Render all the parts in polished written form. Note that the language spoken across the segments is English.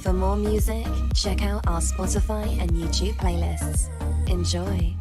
For more music, check out our Spotify and YouTube playlists. Enjoy.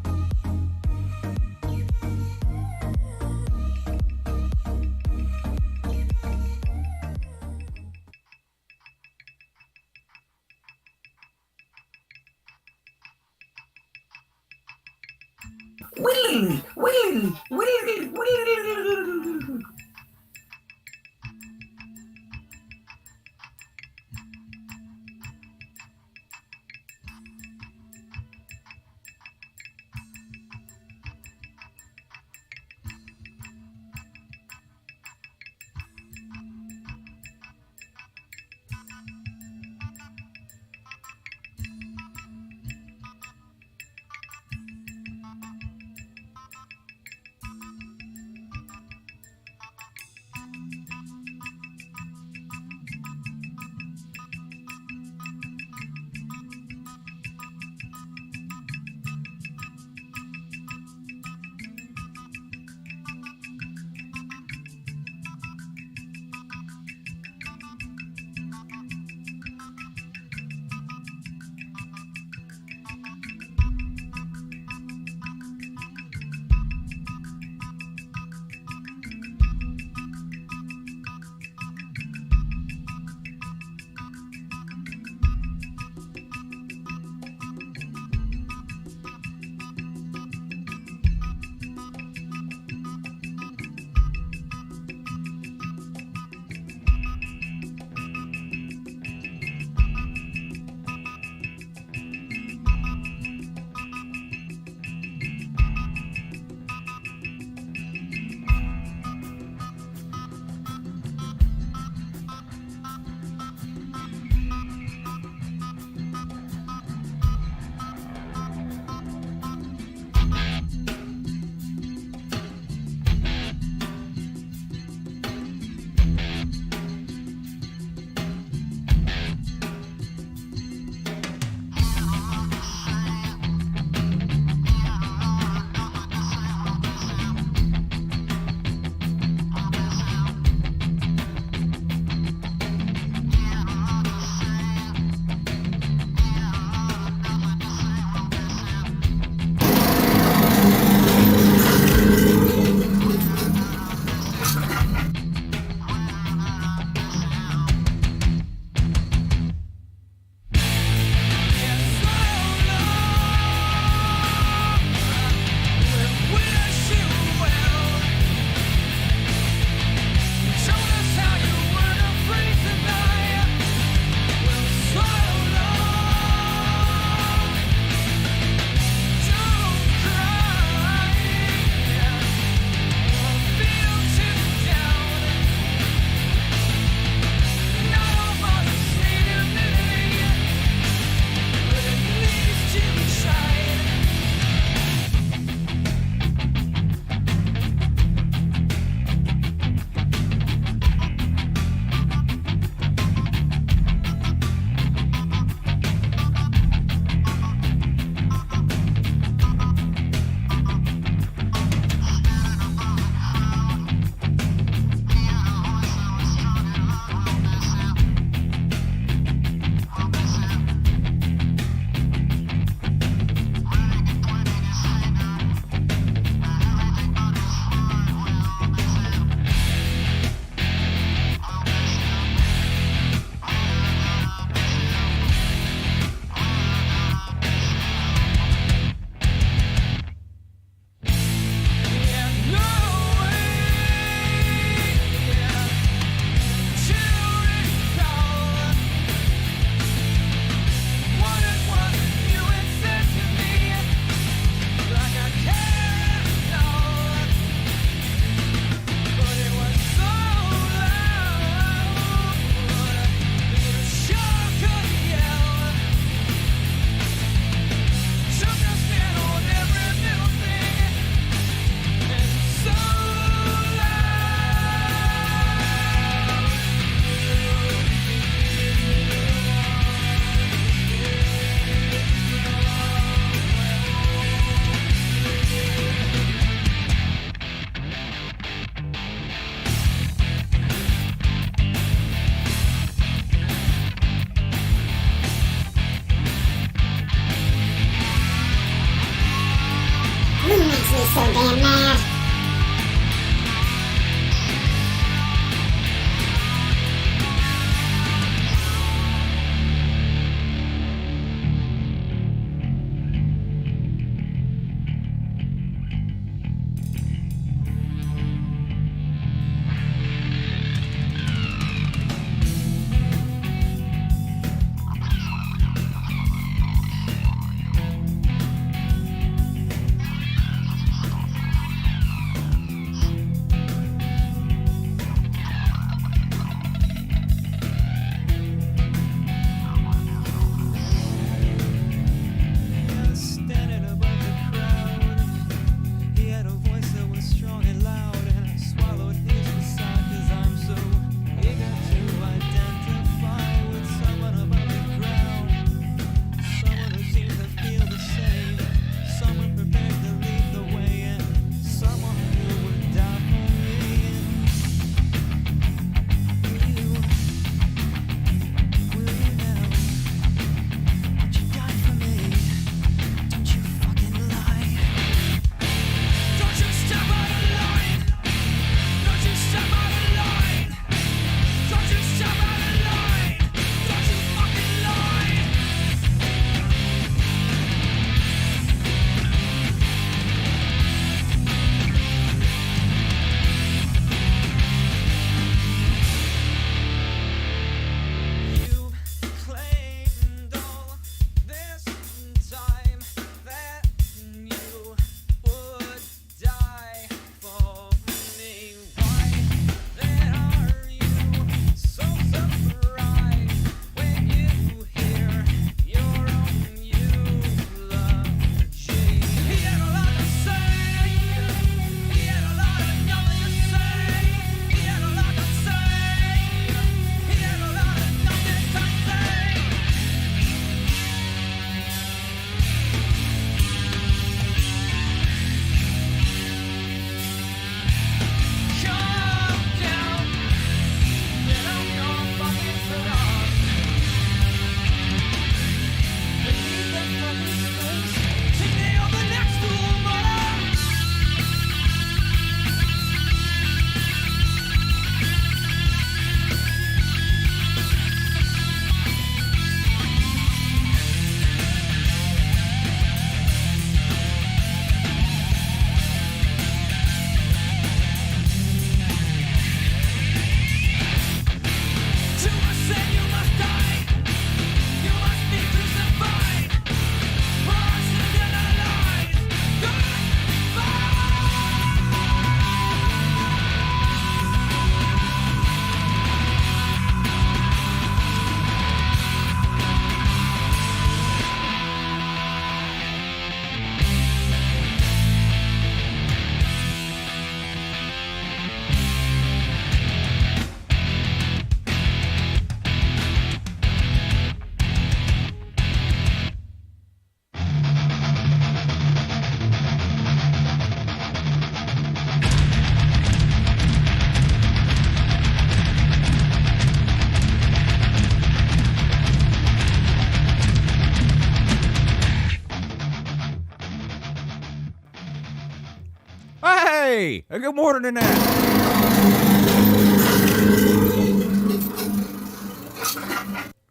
Hey, good morning to that.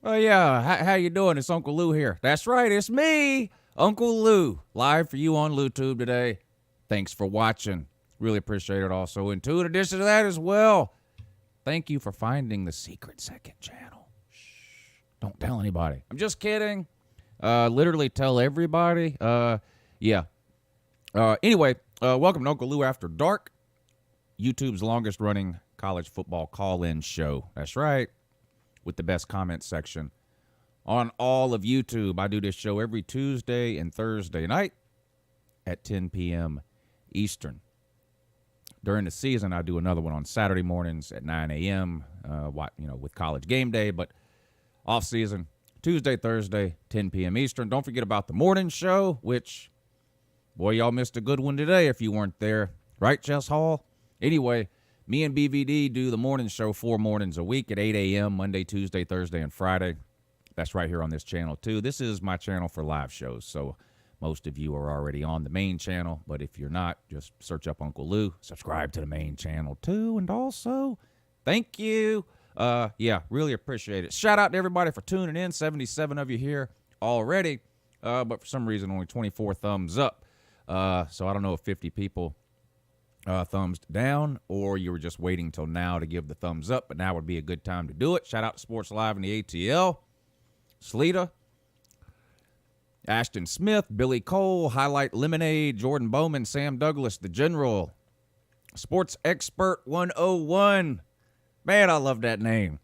Oh, yeah. How you doing? It's Uncle Lou here. That's right. It's me, Uncle Lou, live for you on LouTube today. Thanks for watching. Really appreciate it also. And in addition to that as well, thank you for finding the secret second channel. Shh. Don't tell anybody. I'm just kidding. Literally tell everybody. Yeah. Anyway, welcome to Uncle Lou After Dark, YouTube's longest running college football call-in show. That's right. With the best comment section on all of YouTube. I do this show every Tuesday and Thursday night at 10 p.m. Eastern. During the season, I do another one on Saturday mornings at 9 a.m., with College Game Day. But off-season, Tuesday, Thursday, 10 p.m. Eastern. Don't forget about the morning show, which, boy, y'all missed a good one today if you weren't there. Right, Chess Hall? Anyway, me and BVD do the morning show 4 mornings a week at 8 a.m., Monday, Tuesday, Thursday, and Friday. That's right here on this channel, too. This is my channel for live shows, so most of you are already on the main channel, but if you're not, just search up Uncle Lou, subscribe to the main channel too, and also, thank you. Yeah, really appreciate it. Shout out to everybody for tuning in. 77 of you here already, but for some reason only 24 thumbs up. So I don't know if 50 people thumbs down or you were just waiting till now to give the thumbs up, but now would be a good time to do it. Shout out to Sports Live and the ATL, Sleeta, Ashton Smith, Billy Cole, Highlight Lemonade, Jordan Bowman, Sam Douglas, The General, Sports Expert 101. Man, I love that name.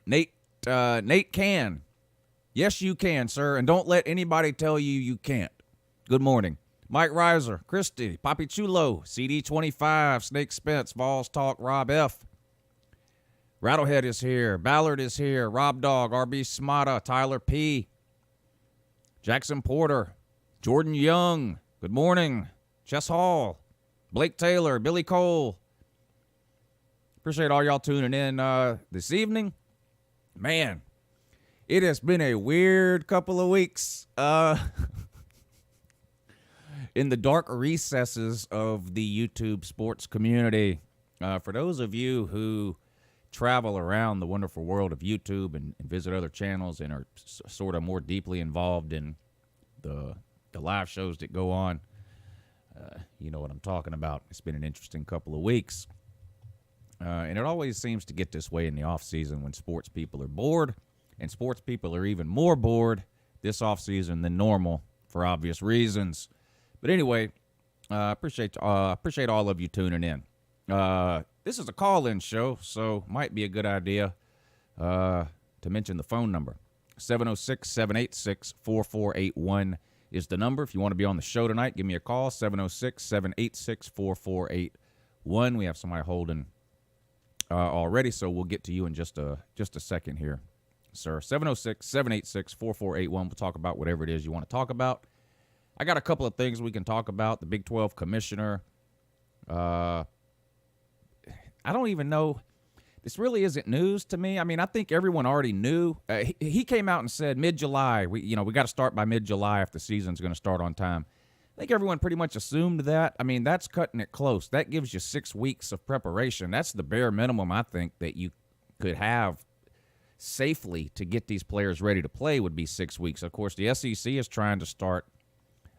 Nate Can. Yes, you can, sir, and don't let anybody tell you you can't. Good morning. Mike Reiser, Christy, Poppy Chulo, CD25, Snake Spence, Vols Talk, Rob F. Rattlehead is here. Ballard is here. Rob Dog, RB Smata, Tyler P. Jackson Porter, Jordan Young, good morning. Chess Hall, Blake Taylor, Billy Cole. Appreciate all y'all tuning in this evening. Man, it has been a weird couple of weeks in the dark recesses of the YouTube sports community. For those of you who travel around the wonderful world of YouTube and visit other channels and are sort of more deeply involved in the live shows that go on, you know what I'm talking about. It's been an interesting couple of weeks. And it always seems to get this way in the off season when sports people are bored, and sports people are even more bored this off season than normal for obvious reasons. But anyway, appreciate all of you tuning in. This is a call-in show, so might be a good idea to mention the phone number. 706-786-4481 is the number. If you want to be on the show tonight, give me a call. 706-786-4481. We have somebody holding already, so we'll get to you in just a second here, sir. 706-786-4481. We'll talk about whatever it is you want to talk about. I got a couple of things we can talk about. The Big 12 commissioner. I don't even know. This really isn't news to me. I mean, I think everyone already knew. He came out and said mid-July. We got to start by mid-July if the season's going to start on time. I think everyone pretty much assumed that. I mean, that's cutting it close. That gives you 6 weeks of preparation. That's the bare minimum, I think, that you could have safely to get these players ready to play would be 6 weeks. Of course, the SEC is trying to start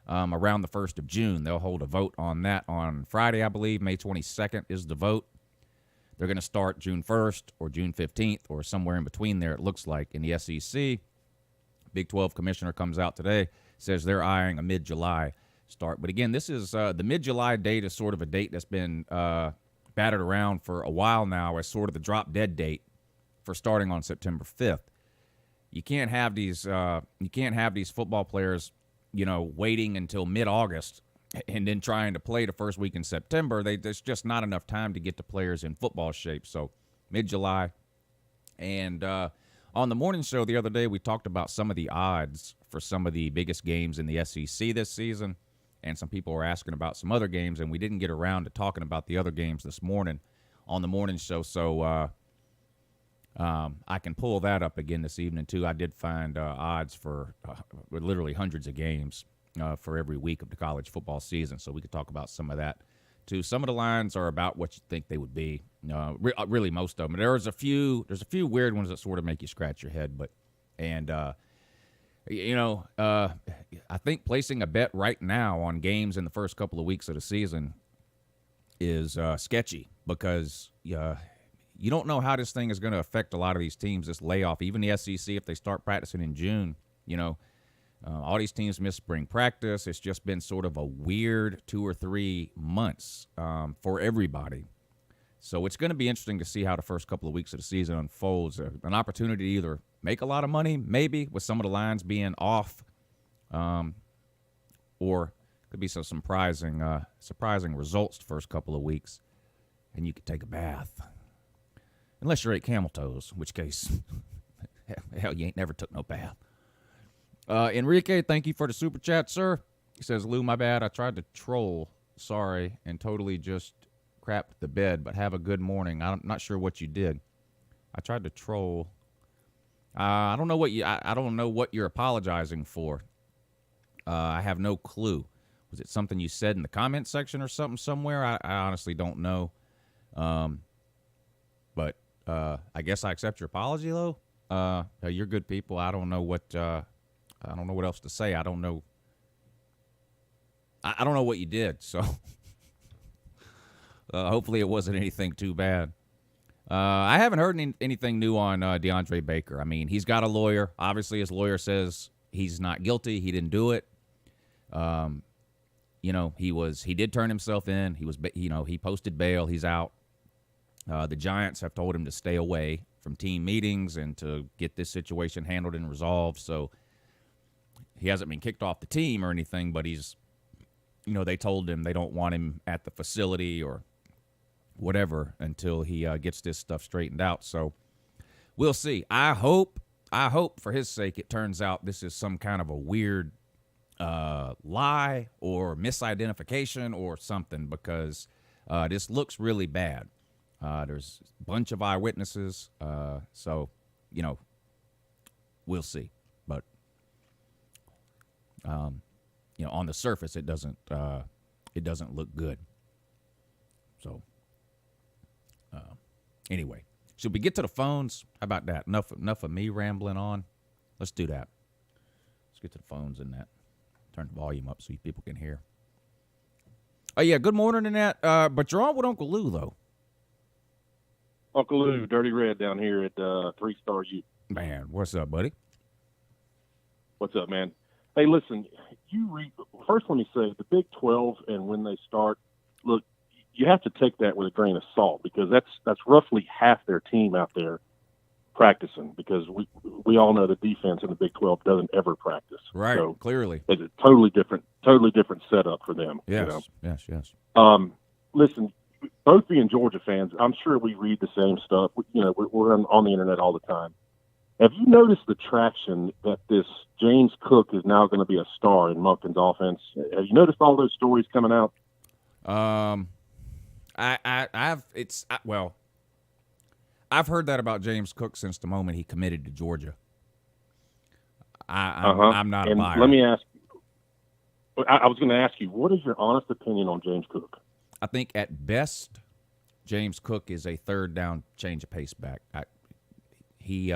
around the 1st of June. They'll hold a vote on that on Friday, I believe. May 22nd is the vote. They're going to start June 1st or June 15th or somewhere in between there, it looks like, in the SEC. Big 12 commissioner comes out today, says they're eyeing a mid-July start. But again, this is the mid-July date is sort of a date that's been battered around for a while now as sort of the drop-dead date for starting on September 5th. You can't have these football players, waiting until mid-August and then trying to play the first week in September. There's just not enough time to get the players in football shape. So mid-July. And on the morning show the other day, we talked about some of the odds for some of the biggest games in the SEC this season. And some people were asking about some other games, and we didn't get around to talking about the other games this morning on the morning show. So I can pull that up again this evening, too. I did find odds for literally hundreds of games for every week of the college football season, so we could talk about some of that too. Some of the lines are about what you think they would be. Really, most of them. There's a few weird ones that sort of make you scratch your head, I think placing a bet right now on games in the first couple of weeks of the season is sketchy because you don't know how this thing is going to affect a lot of these teams, this layoff. Even the SEC, if they start practicing in June, all these teams miss spring practice. It's just been sort of a weird 2 or 3 months for everybody. So it's going to be interesting to see how the first couple of weeks of the season unfolds. An opportunity to either make a lot of money, maybe, with some of the lines being off, or could be some surprising results the first couple of weeks, and you could take a bath. Unless you're at Camel Toes, in which case, hell, you ain't never took no bath. Enrique, thank you for the super chat, sir. He says, Lou, my bad. I tried to troll, sorry, and totally just crapped the bed, but have a good morning. I'm not sure what you did. I tried to troll. I don't know what you're apologizing for. I have no clue. Was it something you said in the comment section or something somewhere? I honestly don't know. But I guess I accept your apology, though. You're good people. I don't know what else to say. I don't know what you did. So hopefully it wasn't anything too bad. I haven't heard anything new on DeAndre Baker. I mean, he's got a lawyer. Obviously, his lawyer says he's not guilty. He didn't do it. He did turn himself in. He posted bail. He's out. The Giants have told him to stay away from team meetings and to get this situation handled and resolved. So he hasn't been kicked off the team or anything, but they told him they don't want him at the facility or whatever until he gets this stuff straightened out. So we'll see. I hope for his sake it turns out this is some kind of a weird lie or misidentification or something, because this looks really bad. There's a bunch of eyewitnesses, so we'll see. But on the surface, it doesn't look good. So anyway, should we get to the phones? How about that? Enough of me rambling on. Let's do that. Let's get to the phones and that. Turn the volume up so you people can hear. Oh yeah, good morning, Annette. But you're on with Uncle Lou though. Uncle Lou, Dirty Red down here at 3-Star U. Man, what's up, buddy? What's up, man? Hey, listen, first let me say, the Big 12 and when they start, look, you have to take that with a grain of salt, because that's roughly half their team out there practicing, because we all know the defense in the Big 12 doesn't ever practice. Right, so clearly. It's a totally different setup for them. Yes, yes. Listen, both being Georgia fans, I'm sure we read the same stuff. We're on the internet all the time. Have you noticed the traction that this James Cook is now going to be a star in Monken's offense? Have you noticed all those stories coming out? I've heard that about James Cook since the moment he committed to Georgia. I'm not a liar. Let me ask. I was going to ask you, what is your honest opinion on James Cook? I think at best, James Cook is a third down change of pace back. He's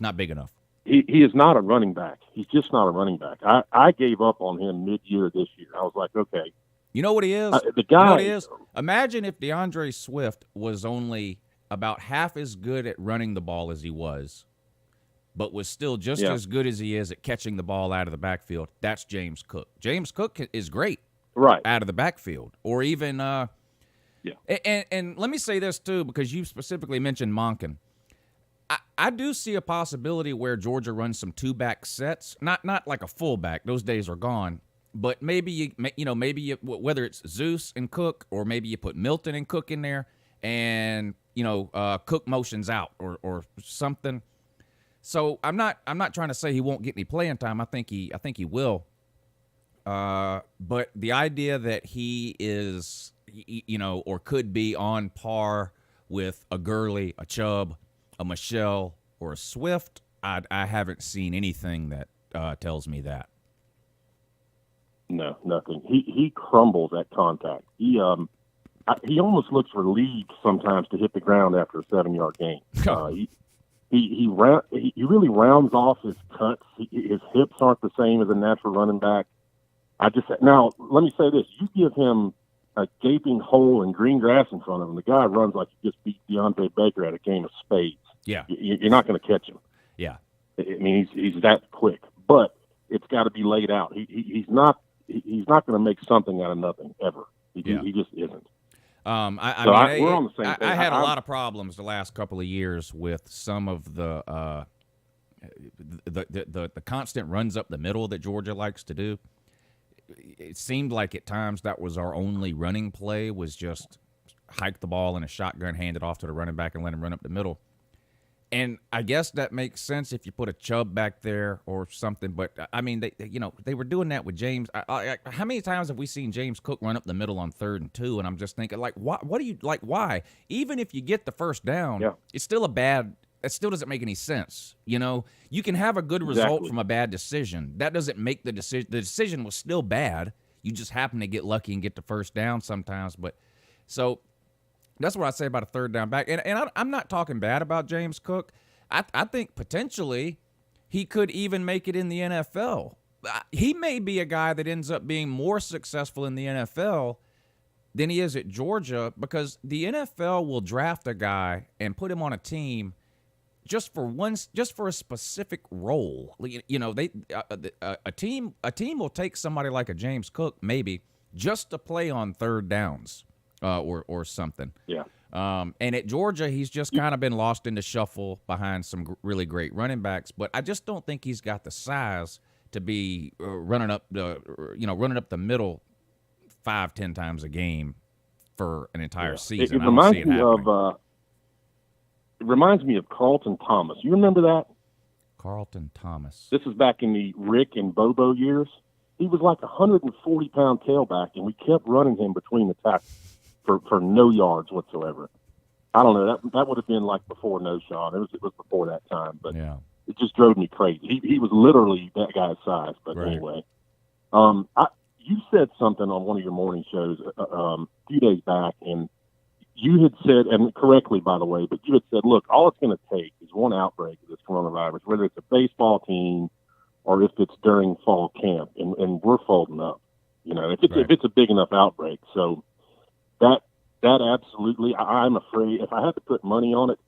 not big enough. He is not a running back. He's just not a running back. I gave up on him mid-year this year. I was like, okay. You know what he is? The guy. You know what he is? Imagine if DeAndre Swift was only about half as good at running the ball as he was, but was still just as good as he is at catching the ball out of the backfield. That's James Cook. James Cook is great. Right. Out of the backfield. Or even and let me say this too, because you specifically mentioned Monken. I do see a possibility where Georgia runs some two-back sets, not like a fullback. Those days are gone. But maybe whether it's Zeus and Cook, or maybe you put Milton and Cook in there, and Cook motions out or something. So I'm not trying to say he won't get any playing time. I think he will. But the idea that he is, or could be on par with a Gurley, a Chubb, a Michelle, or a Swift, I haven't seen anything that tells me that. No, nothing. He crumbles at contact. He almost looks relieved sometimes to hit the ground after a 7-yard gain. He really rounds off his cuts. His hips aren't the same as a natural running back. Now let me say this: you give him a gaping hole and green grass in front of him, the guy runs like he just beat Deontay Baker at a game of spades. Yeah, you're not going to catch him. Yeah, I mean he's that quick, but it's got to be laid out. He's not going to make something out of nothing ever. He just isn't. We're on the same page. I had a lot of problems the last couple of years with some of the constant runs up the middle that Georgia likes to do. It seemed like at times that was our only running play, was just hike the ball in a shotgun, hand it off to the running back, and let him run up the middle. And I guess that makes sense if you put a Chubb back there or something. But I mean, they were doing that with James. How many times have we seen James Cook run up the middle on 3rd and 2? And I'm just thinking, like, what do you like? Why? Even if you get the first down, it's still it still doesn't make any sense. You can have a good result from a bad decision. That doesn't make the decision. The decision was still bad. You just happen to get lucky and get the first down sometimes. But so. That's what I say about a 3rd down back. And I'm not talking bad about James Cook. I think potentially he could even make it in the NFL. He may be a guy that ends up being more successful in the NFL than he is at Georgia, because the NFL will draft a guy and put him on a team just for a specific role. A team will take somebody like a James Cook maybe just to play on 3rd downs. Or something. Yeah. And at Georgia, he's just kind of been lost in the shuffle behind some really great running backs. But I just don't think he's got the size to be running up the middle 5-10 times a game for an entire season. It reminds me of Carlton Thomas. You remember that? Carlton Thomas. This is back in the Rick and Bobo years. He was like a 140-pound tailback, and we kept running him between the tackles for no yards whatsoever. I don't know. That would have been like before No Sean. It was before that time, but it just drove me crazy. He was literally that guy's size. But anyway, you said something on one of your morning shows a few days back, and you had said, and correctly by the way, but you had said, look, all it's going to take is one outbreak of this coronavirus, whether it's a baseball team or if it's during fall camp, and we're folding up. If it's a big enough outbreak, so. That absolutely, I'm afraid, if I had to put money on it,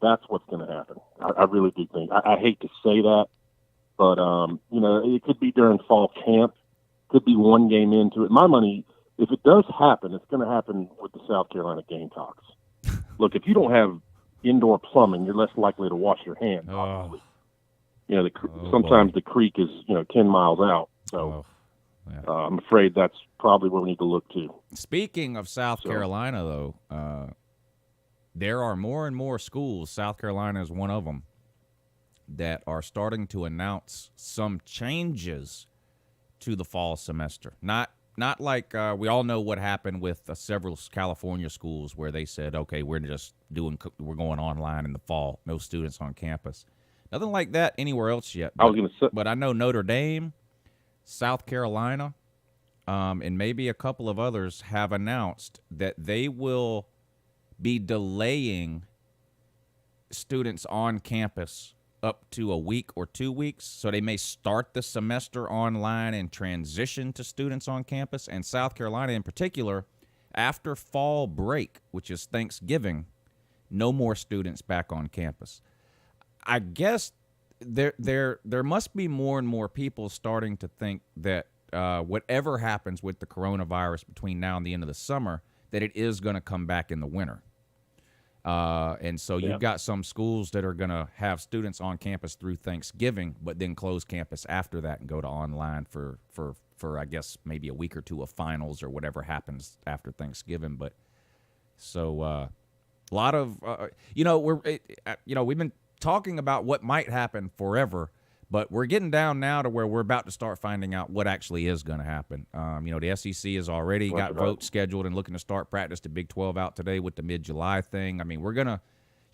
that's what's going to happen. I really do think. I hate to say that, but, it could be during fall camp, could be one game into it. My money, if it does happen, it's going to happen with the South Carolina Gamecocks. Look, if you don't have indoor plumbing, you're less likely to wash your hands, obviously. Sometimes the creek is, 10 miles out, so... Yeah. I'm afraid that's probably where we need to look to. Speaking of South Carolina, though, there are more and more schools, South Carolina is one of them, that are starting to announce some changes to the fall semester. Not like we all know what happened with several California schools where they said, okay, we're going online in the fall, no students on campus. Nothing like that anywhere else yet. But I know Notre Dame, South Carolina, and maybe a couple of others have announced that they will be delaying students on campus up to a week or 2 weeks. So they may start the semester online and transition to students on campus. And South Carolina in particular, after fall break, which is Thanksgiving, no more students back on campus. I guess there must be more and more people starting to think that whatever happens with the coronavirus between now and the end of the summer, that it is going to come back in the winter. And so you've got some schools that are going to have students on campus through Thanksgiving, but then close campus after that and go to online for I guess maybe a week or two of finals or whatever happens after Thanksgiving. But so a lot of we've been talking about what might happen forever, but we're getting down now to where we're about to start finding out what actually is going to happen. The SEC has already got votes scheduled and looking to start practice. The Big 12 out today with the mid-July thing. I mean, you're going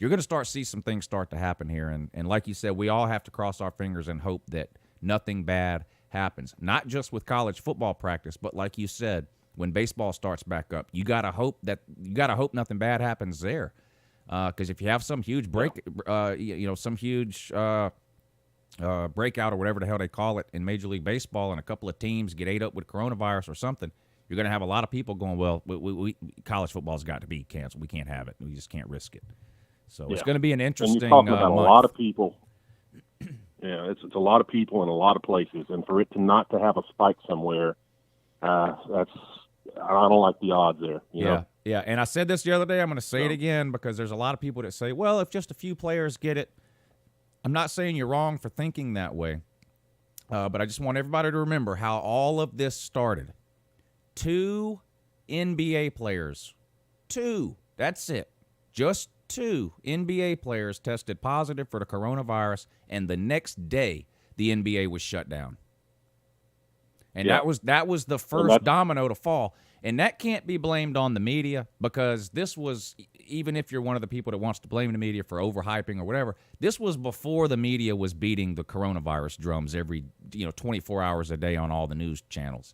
to start see some things start to happen here. And like you said, we all have to cross our fingers and hope that nothing bad happens. Not just with college football practice, but like you said, when baseball starts back up, you gotta hope nothing bad happens there. Because if you have some huge some huge breakout or whatever the hell they call it in Major League Baseball, and a couple of teams get ate up with coronavirus or something, you're going to have a lot of people going, well, college football's got to be canceled. We can't have it. We just can't risk it. So It's going to be an interesting and you're talking about month. A lot of people. Yeah, it's a lot of people in a lot of places, and for it to not to have a spike somewhere, I don't like the odds there. You know? Yeah, and I said this the other day. I'm going to say it again because there's a lot of people that say, well, if just a few players get it. I'm not saying you're wrong for thinking that way, but I just want everybody to remember how all of this started. 2 NBA players. 2. That's it. Just 2 NBA players tested positive for the coronavirus, and the next day the NBA was shut down. And that was the first domino to fall. And that can't be blamed on the media, because this was, even if you're one of the people that wants to blame the media for overhyping or whatever, this was before the media was beating the coronavirus drums every 24 hours a day on all the news channels.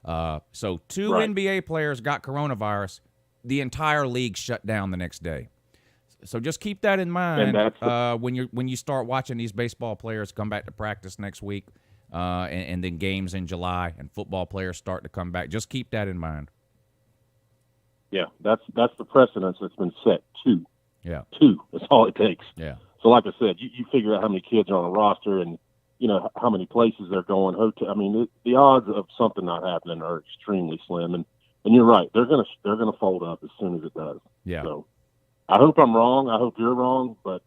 So 2 NBA players got coronavirus. The entire league shut down the next day. So just keep that in mind when you start watching these baseball players come back to practice next week. And then games in July, and football players start to come back. Just keep that in mind. Yeah, that's the precedence that's been set. 2. Yeah. 2. That's all it takes. Yeah. So like I said, you figure out how many kids are on a roster, and how many places they're going. I mean, the odds of something not happening are extremely slim. And you're right, they're gonna fold up as soon as it does. Yeah. So I hope I'm wrong. I hope you're wrong. But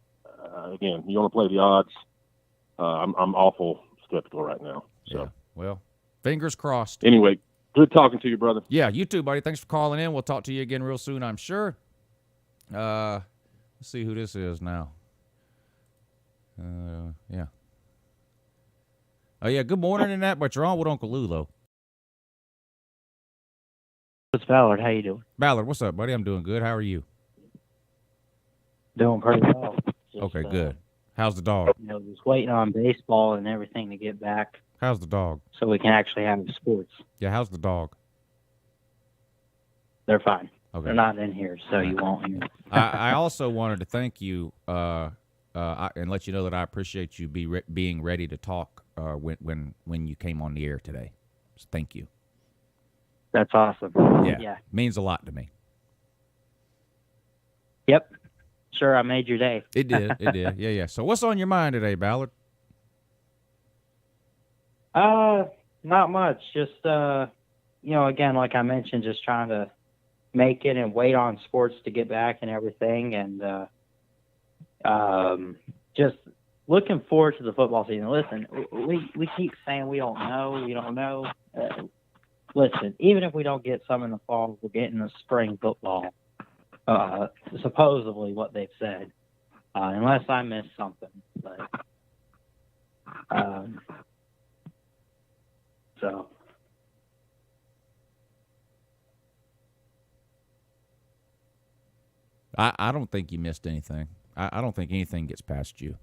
again, you want to play the odds. I'm awful skeptical right now. So. Yeah. Well, fingers crossed. Anyway, good talking to you, brother. Yeah, you too, buddy. Thanks for calling in. We'll talk to you again real soon, I'm sure. Let's see who this is now. Yeah. Oh, yeah, good morning and that, but you're on with Uncle Lou, though. It's Ballard. How you doing? Ballard, what's up, buddy? I'm doing good. How are you? Doing pretty well. Okay, good. How's the dog? Just waiting on baseball and everything to get back. How's the dog? So we can actually have sports. Yeah, how's the dog? They're fine. Okay. They're not in here, so you won't hear. I also wanted to thank you and let you know that I appreciate you being ready to talk when you came on the air today. So thank you. That's awesome. Yeah. Means a lot to me. Yep. Sure, I made your day. It did. Yeah. So what's on your mind today, Ballard? Not much. Just, again, like I mentioned, just trying to make it and wait on sports to get back and everything. And just looking forward to the football season. Listen, we keep saying we don't know. Listen, even if we don't get some in the fall, we're getting the spring football. Supposedly what they've said, unless I missed something. But so I don't think you missed anything. I don't think anything gets past you.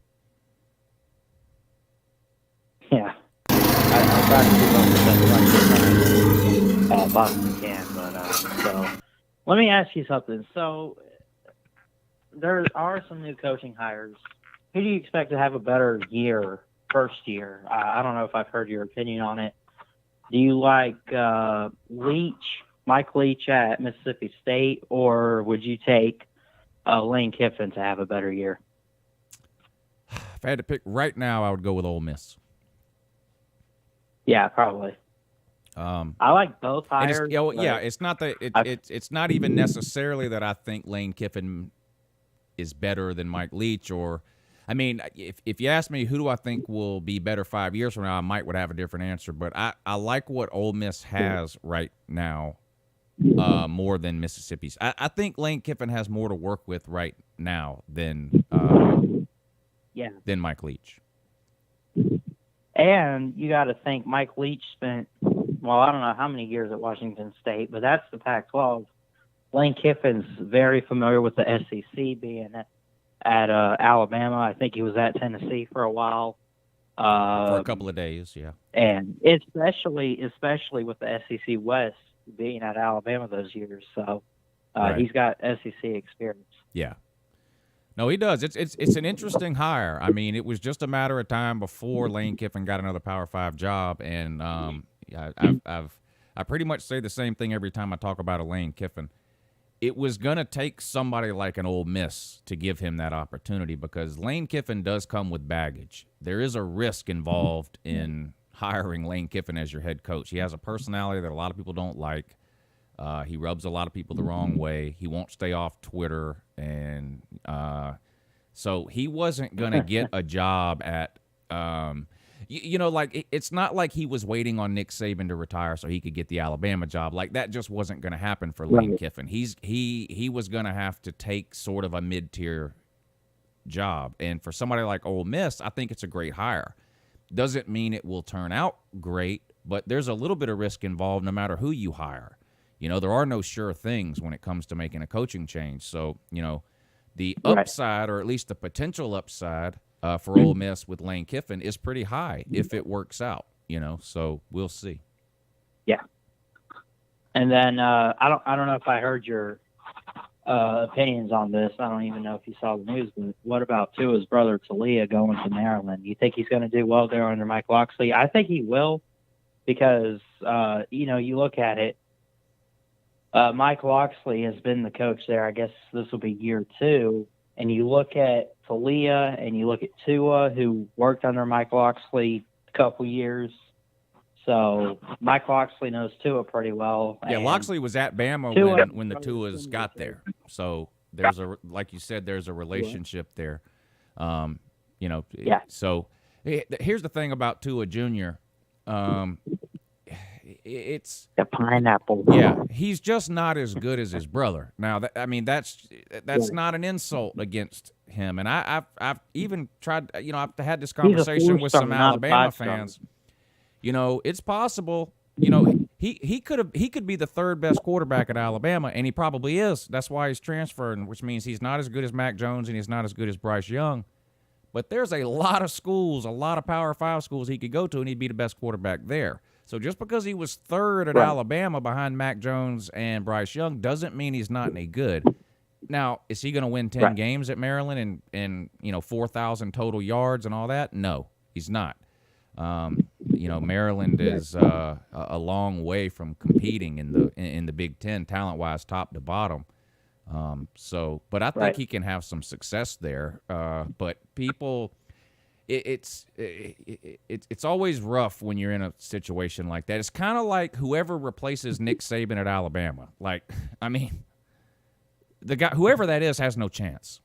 Yeah, I try to keep up with as much as I can, but so. Let me ask you something. So there are some new coaching hires. Who do you expect to have a better year, first year? I don't know if I've heard your opinion on it. Do you like Mike Leach at Mississippi State, or would you take Lane Kiffin to have a better year? If I had to pick right now, I would go with Ole Miss. Yeah, probably. I like both hires. It's not that it's not even necessarily that I think Lane Kiffin is better than Mike Leach, or I mean, if you ask me who do I think will be better 5 years from now, I would have a different answer. But I like what Ole Miss has right now more than Mississippi's. I think Lane Kiffin has more to work with right now than Mike Leach. And you got to think Mike Leach spent, I don't know how many years at Washington State, but that's the Pac-12. Lane Kiffin's very familiar with the SEC, being at Alabama. I think he was at Tennessee for a while. For a couple of days, yeah. And especially with the SEC West being at Alabama those years. So Right. he's got SEC experience. Yeah. No, he does. It's an interesting hire. I mean, it was just a matter of time before Lane Kiffin got another Power 5 job, and I pretty much say the same thing every time I talk about a Lane Kiffin. It was going to take somebody like an Ole Miss to give him that opportunity because Lane Kiffin does come with baggage. There is a risk involved in hiring Lane Kiffin as your head coach. He has a personality that a lot of people don't like. He rubs a lot of people the wrong way. He won't stay off Twitter, and so he wasn't going to get a job at it's not like he was waiting on Nick Saban to retire so he could get the Alabama job. Like, that just wasn't going to happen for Lane Kiffin. He was going to have to take sort of a mid-tier job, and for somebody like Ole Miss, I think it's a great hire. Doesn't mean it will turn out great, but there's a little bit of risk involved no matter who you hire. There are no sure things when it comes to making a coaching change. So, the upside, or at least the potential upside for Ole Miss with Lane Kiffin is pretty high if it works out, so we'll see. Yeah. And then I don't know if I heard your opinions on this. I don't even know if you saw the news, but what about Tua's brother Talia going to Maryland? You think he's going to do well there under Mike Locksley? I think he will because, you look at it, Mike Locksley has been the coach there. I guess this will be year 2. And you look at Talia and you look at Tua, who worked under Mike Locksley a couple years. So Mike Locksley knows Tua pretty well. Yeah, Locksley was at Bama when the Tuas got there. So there's like you said, there's a relationship there. Yeah. So here's the thing about Tua Jr. It's the pineapple. Yeah, he's just not as good as his brother. Now, that's not an insult against him. And I've even tried. I've had this conversation with some Alabama fans. It's possible. He could be the third best quarterback at Alabama, and he probably is. That's why he's transferring, which means he's not as good as Mac Jones and he's not as good as Bryce Young. But there's a lot of schools, a lot of Power 5 schools he could go to, and he'd be the best quarterback there. So just because he was third at Alabama behind Mac Jones and Bryce Young doesn't mean he's not any good. Now, is he going to win 10 games at Maryland and 4,000 total yards and all that? No, he's not. Maryland is a long way from competing in the Big Ten talent-wise, top to bottom. But I think he can have some success there. But people. It's always rough when you're in a situation like that. It's kind of like whoever replaces Nick Saban at Alabama. The guy, whoever that is, has no chance.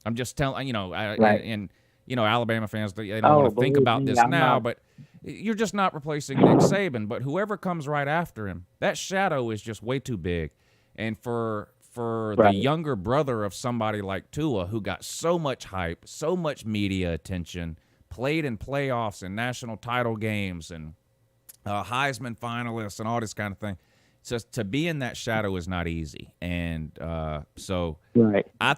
I'm just telling Alabama fans, they don't want to think about this now, but you're just not replacing Nick Saban. But whoever comes right after him, that shadow is just way too big. And for the younger brother of somebody like Tua, who got so much hype, so much media attention, played in playoffs and national title games and Heisman finalists and all this kind of thing, just to be in that shadow is not easy. And I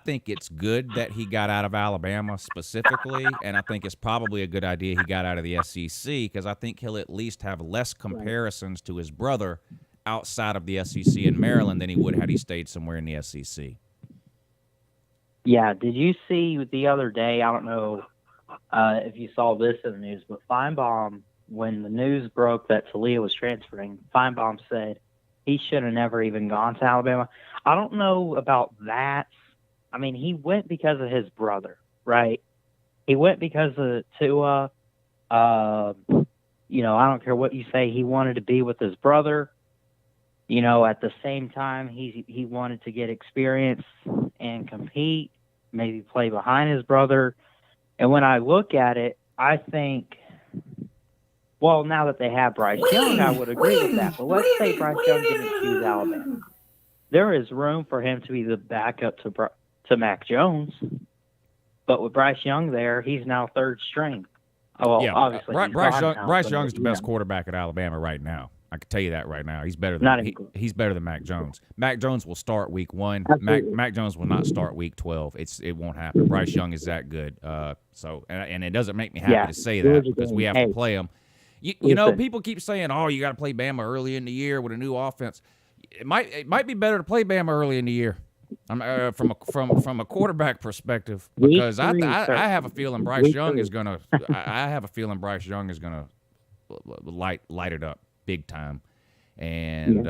think it's good that he got out of Alabama specifically, and I think it's probably a good idea he got out of the SEC because I think he'll at least have less comparisons to his brother outside of the SEC in Maryland than he would had he stayed somewhere in the SEC. Yeah, did you see the other day, I don't know if you saw this in the news, but Feinbaum, when the news broke that Talia was transferring, Feinbaum said he should have never even gone to Alabama. I don't know about that. I mean, he went because of his brother, right? He went because of Tua. I don't care what you say. He wanted to be with his brother. At the same time, he wanted to get experience and compete, maybe play behind his brother. And when I look at it, I think, well, now that they have Bryce Young, I would agree with that. But let's say Bryce Young didn't choose Alabama. There is room for him to be the backup to Mac Jones. But with Bryce Young there, he's now third string. Oh, well, obviously. Bryce Young's the best quarterback at Alabama right now. I can tell you that right now. He's better Not than even he's better than Mac Jones. Mac Jones will start week 1. Absolutely. Mac Jones will not start week 12. It won't happen. Bryce Young is that good. And it doesn't make me happy to say that because we have to play him. You know, people keep saying, "Oh, you got to play Bama early in the year with a new offense." It might be better to play Bama early in the year. From a quarterback perspective, because I have a feeling Bryce Young is gonna light it up big time, and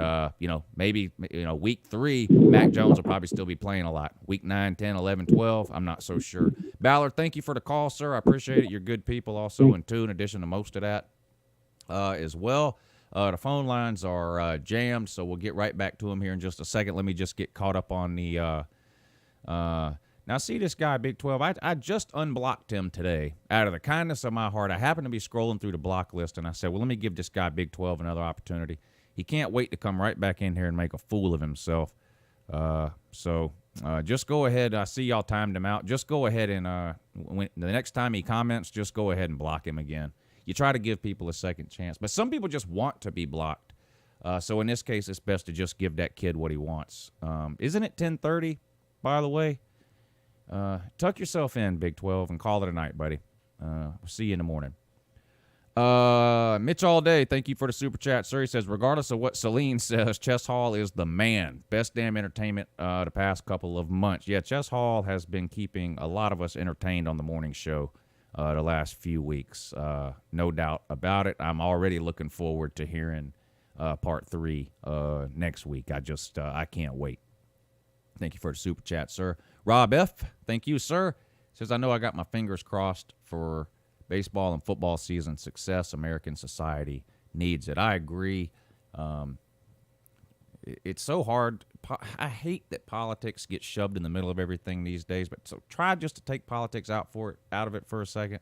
maybe week 3 Mac Jones will probably still be playing a lot. Week 9, 10, 11, 12, I'm not so sure. Ballard, thank you for the call, sir. I appreciate it. You're good people, also in tune. In addition to most of that as well. The phone lines are jammed, so we'll get right back to them here in just a second. Let me just get caught up on the now, see this guy, Big 12. I just unblocked him today out of the kindness of my heart. I happened to be scrolling through the block list, and I said, well, let me give this guy, Big 12, another opportunity. He can't wait to come right back in here and make a fool of himself. So just go ahead. I see y'all timed him out. Just go ahead and the next time he comments, just go ahead and block him again. You try to give people a second chance. But some people just want to be blocked. So in this case, it's best to just give that kid what he wants. Isn't it 10:30, by the way? Tuck yourself in, Big 12, and call it a night, buddy. We'll see you in the morning. Mitch All Day, thank you for the super chat, sir. He says, regardless of what Celine says, Chess Hall is the man. Best damn entertainment the past couple of months. Yeah, Chess Hall has been keeping a lot of us entertained on the morning show the last few weeks. No doubt about it. I'm already looking forward to hearing part 3 next week. I can't wait. Thank you for the super chat, sir. Rob F., thank you, sir. Says, I know I got my fingers crossed for baseball and football season success. American society needs it. I agree. It's so hard. I hate that politics get shoved in the middle of everything these days, but so try just to take politics out of it for a second.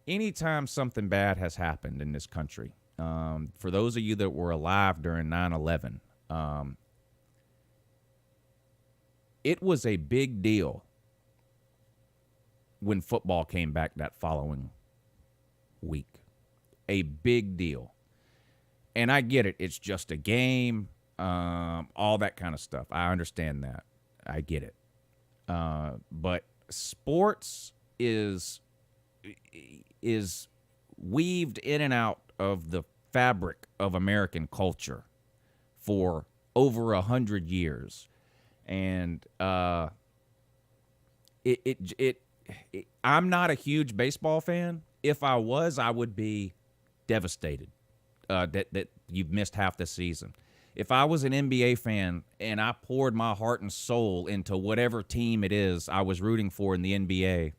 Anytime something bad has happened in this country, for those of you that were alive during 9/11, it was a big deal when football came back that following week. A big deal. And I get it. It's just a game, all that kind of stuff. I understand that. I get it. But sports is weaved in and out of the fabric of American culture for over 100 years. And I'm not a huge baseball fan. If I was, I would be devastated that you've missed half the season. If I was an NBA fan and I poured my heart and soul into whatever team it is I was rooting for in the NBA,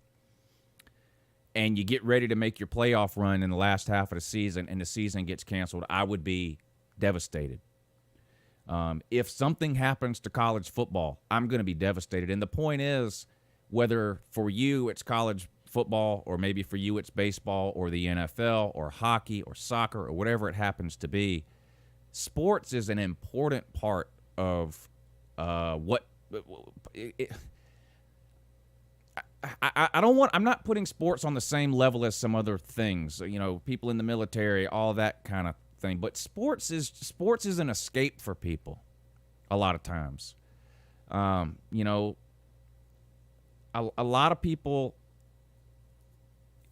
and you get ready to make your playoff run in the last half of the season and the season gets canceled, I would be devastated. If something happens to college football, I'm going to be devastated. And the point is, whether for you it's college football or maybe for you it's baseball or the NFL or hockey or soccer or whatever it happens to be, sports is an important part of what I'm not putting sports on the same level as some other things, people in the military, all that kind of thing. But sports is an escape for people a lot of times. A lot of people,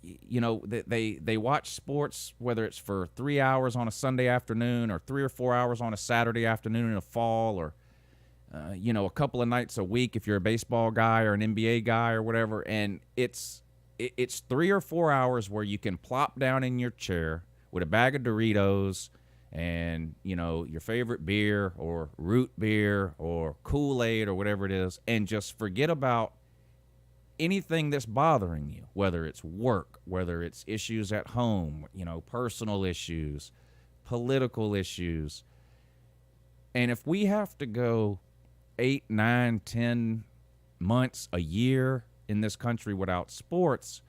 they watch sports, whether it's for 3 hours on a Sunday afternoon or 3 or 4 hours on a Saturday afternoon in the fall, or a couple of nights a week if you're a baseball guy or an NBA guy or whatever. And it's 3 or 4 hours where you can plop down in your chair with a bag of Doritos and, your favorite beer or root beer or Kool-Aid or whatever it is, and just forget about anything that's bothering you, whether it's work, whether it's issues at home, personal issues, political issues. And if we have to go 8, 9, 10 months, a year in this country without sports,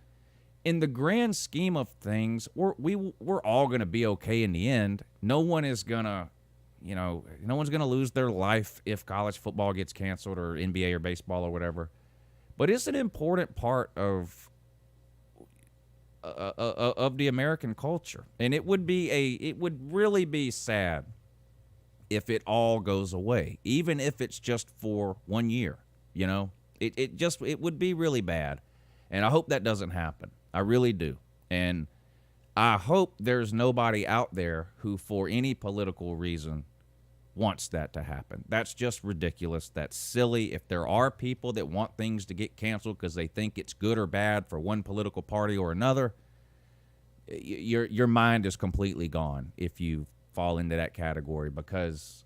in the grand scheme of things, we're all going to be okay in the end. No one is going to, no one's going to lose their life if college football gets canceled or NBA or baseball or whatever. But it's an important part of of the American culture. And it would really be sad if it all goes away, even if it's just for 1 year. You know, it would be really bad. And I hope that doesn't happen. I really do. And I hope there's nobody out there who, for any political reason, wants that to happen. That's just ridiculous. That's silly. If there are people that want things to get canceled because they think it's good or bad for one political party or another, your mind is completely gone if you fall into that category, because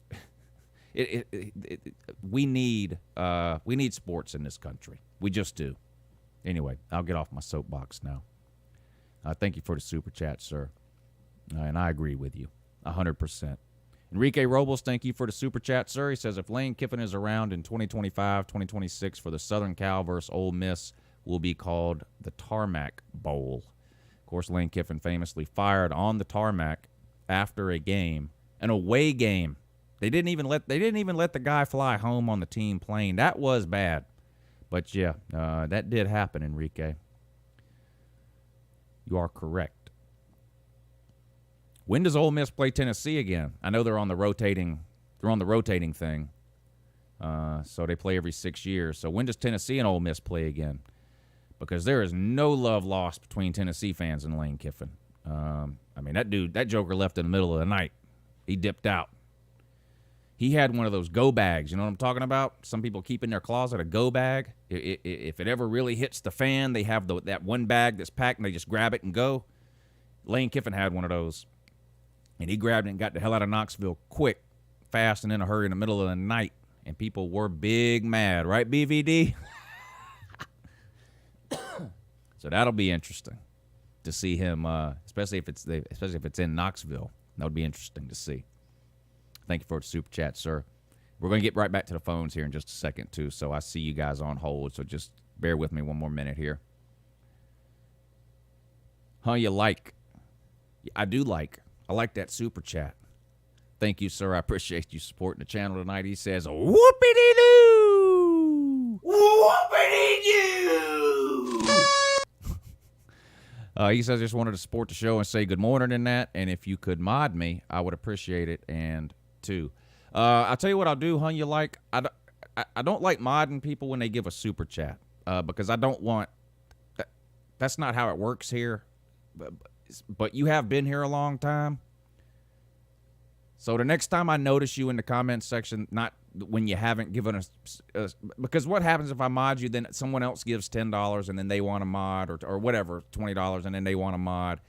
we need sports in this country. We just do. Anyway, I'll get off my soapbox now. Thank you for the super chat, sir. And I agree with you 100%. Enrique Robles, thank you for the super chat, sir. He says, if Lane Kiffin is around in 2025, 2026 for the Southern Cal versus Ole Miss, will be called the Tarmac Bowl. Of course, Lane Kiffin famously fired on the tarmac after a game, an away game. They didn't even let the guy fly home on the team plane. That was bad. But yeah, that did happen, Enrique. You are correct. When does Ole Miss play Tennessee again? I know they're on the rotating thing. So they play every 6 years. So when does Tennessee and Ole Miss play again? Because there is no love lost between Tennessee fans and Lane Kiffin. I mean, that joker left in the middle of the night. He dipped out. He had one of those go bags. You know what I'm talking about? Some people keep in their closet a go bag. If it ever really hits the fan, they have that one bag that's packed and they just grab it and go. Lane Kiffin had one of those. And he grabbed it and got the hell out of Knoxville quick, fast, and in a hurry in the middle of the night. And people were big mad, right, BVD? So that'll be interesting to see him, especially if it's in Knoxville. That would be interesting to see. Thank you for the super chat, sir. We're going to get right back to the phones here in just a second, too. So I see you guys on hold, so just bear with me one more minute here. You like? I do like. I like that super chat. Thank you, sir. I appreciate you supporting the channel tonight. He says, whoopity-doo! Whoopity-doo! He says, I just wanted to support the show and say good morning in that. And if you could mod me, I would appreciate it. And two, I'll tell you what I'll do, you like? I don't like modding people when they give a super chat because I don't want – that's not how it works here. But you have been here a long time. So the next time I notice you in the comments section, not when you haven't given us, because what happens if I mod you, then someone else gives $10 and then they want a mod or whatever, $20 and then they want a mod.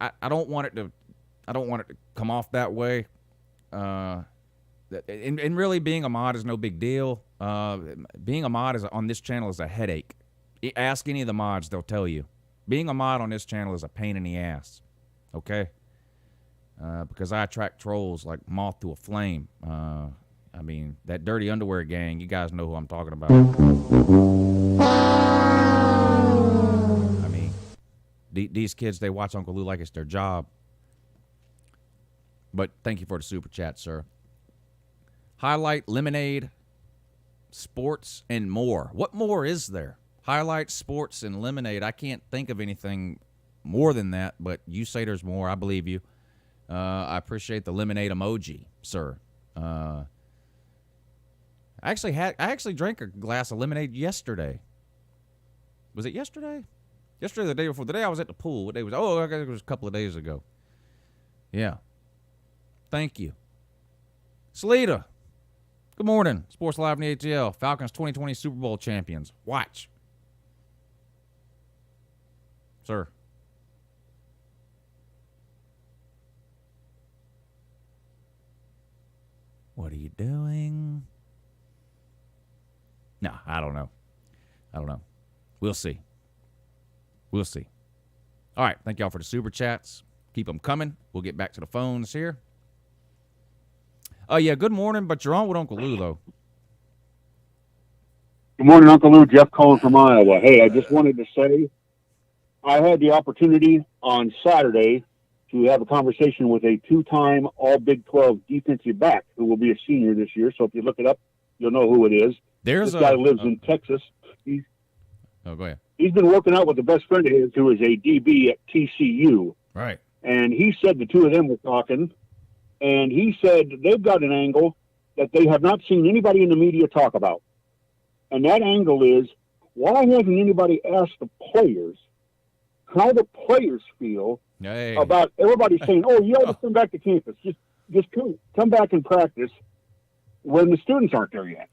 I don't want it to come off that way. And really being a mod is no big deal. Being a mod on this channel is a headache. Ask any of the mods, they'll tell you. Being a mod on this channel is a pain in the ass, okay? Because I attract trolls like moth to a flame. I mean, that dirty underwear gang, you guys know who I'm talking about. I mean, these kids, they watch Uncle Lou like it's their job. But thank you for the super chat, sir. Highlight, lemonade, sports, and more. What more is there? Highlight, sports, and lemonade. I can't think of anything more than that, but you say there's more. I believe you. I appreciate the lemonade emoji, sir. I actually drank a glass of lemonade yesterday. Was it yesterday? Yesterday or the day before? The day I was at the pool. What day was it? Oh, it was a couple of days ago. Yeah. Thank you. Salita. Good morning. Sports Live in the ATL. Falcons 2020 Super Bowl champions. Watch. Sir. What are you doing? No, I don't know. We'll see. All right. Thank y'all for the super chats. Keep them coming. We'll get back to the phones here. Oh, yeah. Good morning, but you're on with Uncle Lou, though. Good morning, Uncle Lou. Jeff calling from Iowa. Hey, I just wanted to say I had the opportunity on Saturday to have a conversation with a two-time All Big 12 defensive back who will be a senior this year. So if you look it up, you'll know who it is. This guy lives in Texas. Go ahead. he's been working out with the best friend of his who is a DB at TCU. Right. And he said the two of them were talking, and he said they've got an angle that they have not seen anybody in the media talk about. And that angle is, why hasn't anybody asked the players how the players feel about everybody saying, oh, you ought to come back to campus. Just come back and practice when the students aren't there yet.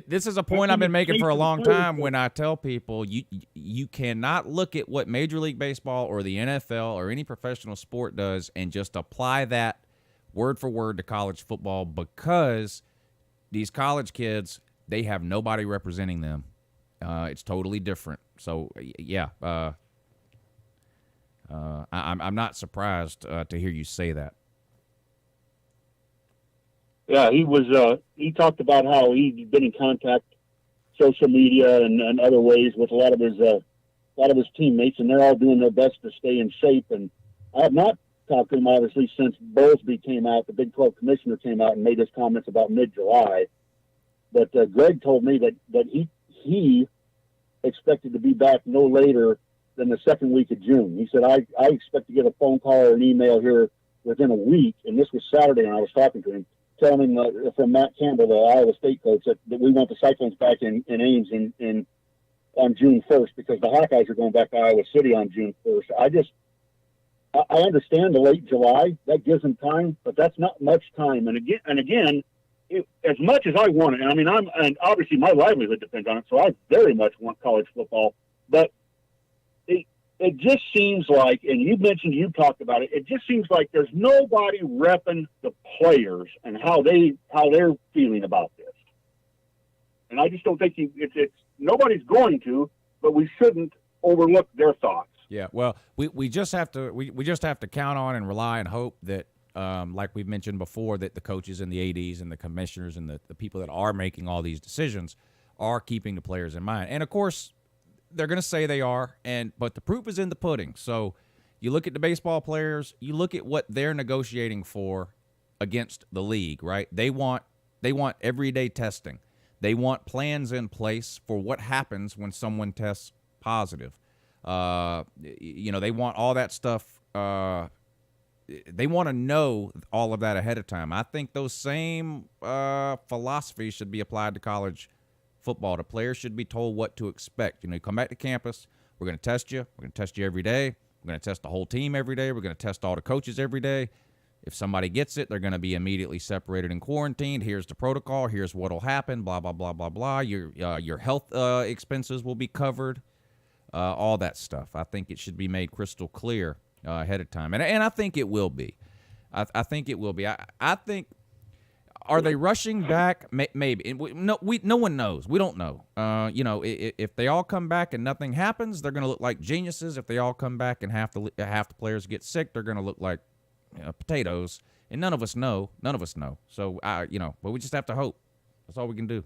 This is a point I've been making for a long time when I tell people you cannot look at what Major League Baseball or the NFL or any professional sport does and just apply that word for word to college football, because these college kids, they have nobody representing them. It's totally different. So, yeah, I'm not surprised to hear you say that. Yeah, he talked about how he'd been in contact, social media and other ways with a lot of his teammates, and they're all doing their best to stay in shape. And I have not talked to him obviously since Bowlesby came out, the Big 12 commissioner came out and made his comments about mid-July. But Greg told me that he expected to be back no later than the second week of June. He said, I expect to get a phone call or an email here within a week, and this was Saturday, and I was talking to him, telling him from Matt Campbell, the Iowa State coach, that we want the Cyclones back in Ames on June 1st, because the Hawkeyes are going back to Iowa City on June 1st. I understand the late July. That gives them time, but that's not much time. And again, as much as I want it, and obviously my livelihood depends on it, so I very much want college football, but it just seems like, and you talked about it, it just seems like there's nobody repping the players and how they're feeling about this. And I just don't think it's nobody's going to, but we shouldn't overlook their thoughts. Yeah, well, we just have to count on and rely and hope that, like we've mentioned before, that the coaches and the ADs and the commissioners and the people that are making all these decisions are keeping the players in mind. And of course, they're going to say they are, but the proof is in the pudding. So you look at the baseball players, you look at what they're negotiating for against the league, right? They want everyday testing. They want plans in place for what happens when someone tests positive. They want all that stuff. They want to know all of that ahead of time. I think those same philosophies should be applied to college football. The players should be told what to expect. You come back to campus, we're going to test you. We're going to test you every day. We're going to test the whole team every day. We're going to test all the coaches every day. If somebody gets it, they're going to be immediately separated and quarantined. Here's the protocol. Here's what will happen, blah, blah, blah, blah, blah. Your health expenses will be covered, all that stuff. I think it should be made crystal clear ahead of time. And I think it will be. I think it will be. I think, are they rushing back? Maybe. No one knows. We don't know. If they all come back and nothing happens, they're going to look like geniuses. If they all come back and half the players get sick, they're going to look like potatoes. And none of us know. So but we just have to hope. That's all we can do.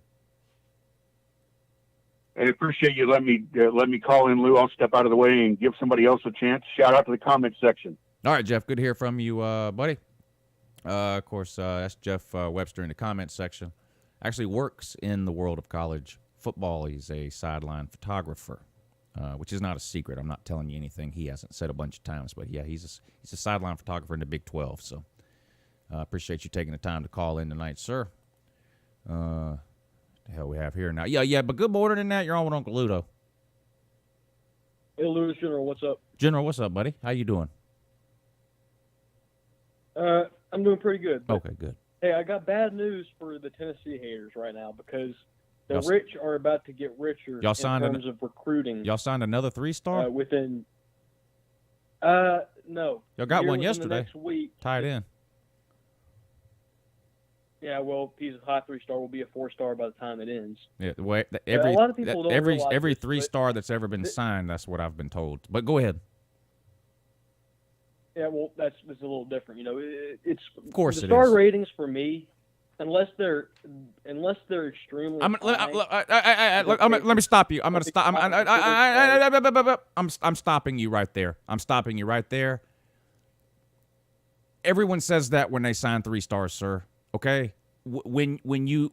I appreciate you let me call in, Lou. I'll step out of the way and give somebody else a chance. Shout out to the comment section. All right, Jeff. Good to hear from you, buddy. Of course, that's Jeff Webster in the comments section. Actually works in the world of college football. He's a sideline photographer, which is not a secret. I'm not telling you anything he hasn't said a bunch of times. But, yeah, he's a sideline photographer in the Big 12. So I appreciate you taking the time to call in tonight, sir. The hell we have here now. Yeah, but good morning than that. You're on with Uncle Ludo. Hey, Lewis General, what's up? General, what's up, buddy? How you doing? I'm doing pretty good. Okay, good. Hey, I got bad news for the Tennessee haters right now because the rich are about to get richer in terms of recruiting. Y'all signed another 3-star? No. Y'all got one yesterday. Next week. Tied in. Yeah, well, he's a high 3-star will be a 4-star by the time it ends. Yeah, a lot of people don't realize every this, 3-star that's ever been signed, that's what I've been told. But go ahead. Yeah, well, that's a little different. It's of course the it star is. ratings for me, unless they're extremely. Let me stop you. I'm going to stop. I'm stopping you right there. Everyone says that when they sign 3 stars, sir. Okay, when you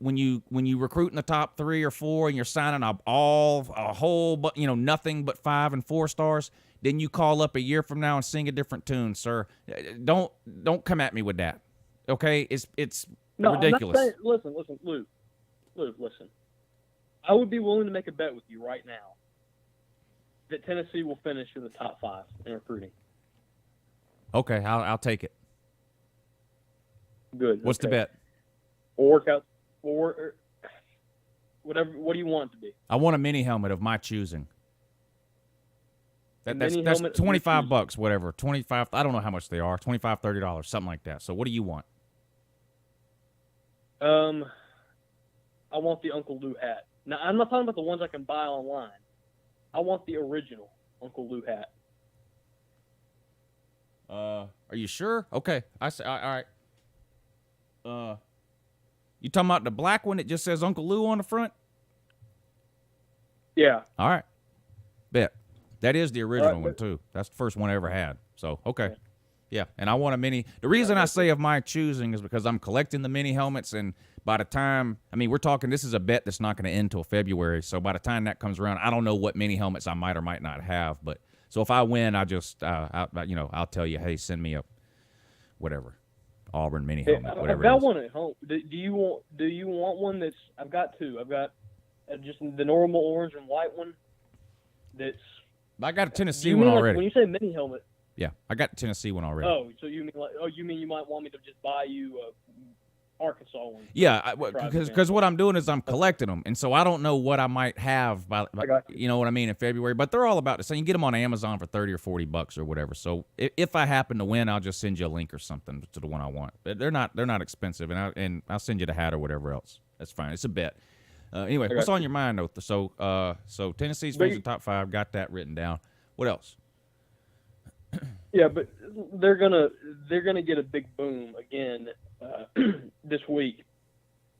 recruit in the top 3 or 4 and you're signing up a whole but nothing but 5 and 4 stars, then you call up a year from now and sing a different tune, sir. Don't come at me with that. Okay, it's ridiculous. I'm not saying, listen, Lou, listen. I would be willing to make a bet with you right now that Tennessee will finish in the top 5 in recruiting. Okay, I'll take it. Good. What's the bet? We'll work out, or whatever. What do you want it to be? I want a mini helmet of my choosing. That's $25, whatever. 25. I don't know how much they are. $25, $30, something like that. So what do you want? I want the Uncle Lou hat. Now I'm not talking about the ones I can buy online. I want the original Uncle Lou hat. Are you sure? Okay. All right. You talking about the black one that just says Uncle Lou on the front? Yeah. All right. Bet. That is the original one, too. That's the first one I ever had. So, okay. Yeah, and I want a mini. The reason I say of my choosing is because I'm collecting the mini helmets, and by the time, we're talking, this is a bet that's not going to end till February. So by the time that comes around, I don't know what mini helmets I might or might not have. But so if I win, I just, I'll tell you, hey, send me a whatever. Auburn mini helmet, whatever. I've got one at home. Do you want one that's? I've got 2. I've got just the normal orange and white one. I got a Tennessee one already. When you say mini helmet. Yeah, I got the Tennessee one already. Oh, so you mean you might want me to just buy you a Arkansas one? Yeah, because what I'm doing is I'm collecting them, and so I don't know what I might have by you know what I mean, in February. But they're all about the same. You get them on Amazon for $30 or $40 or whatever. So if I happen to win, I'll just send you a link or something to the one I want. But they're not expensive, and I'll send you the hat or whatever else. That's fine. It's a bet. Anyway, what's on your mind, though? So Tennessee's finishing top 5. Got that written down. What else? Yeah, but they're gonna get a big boom again this week.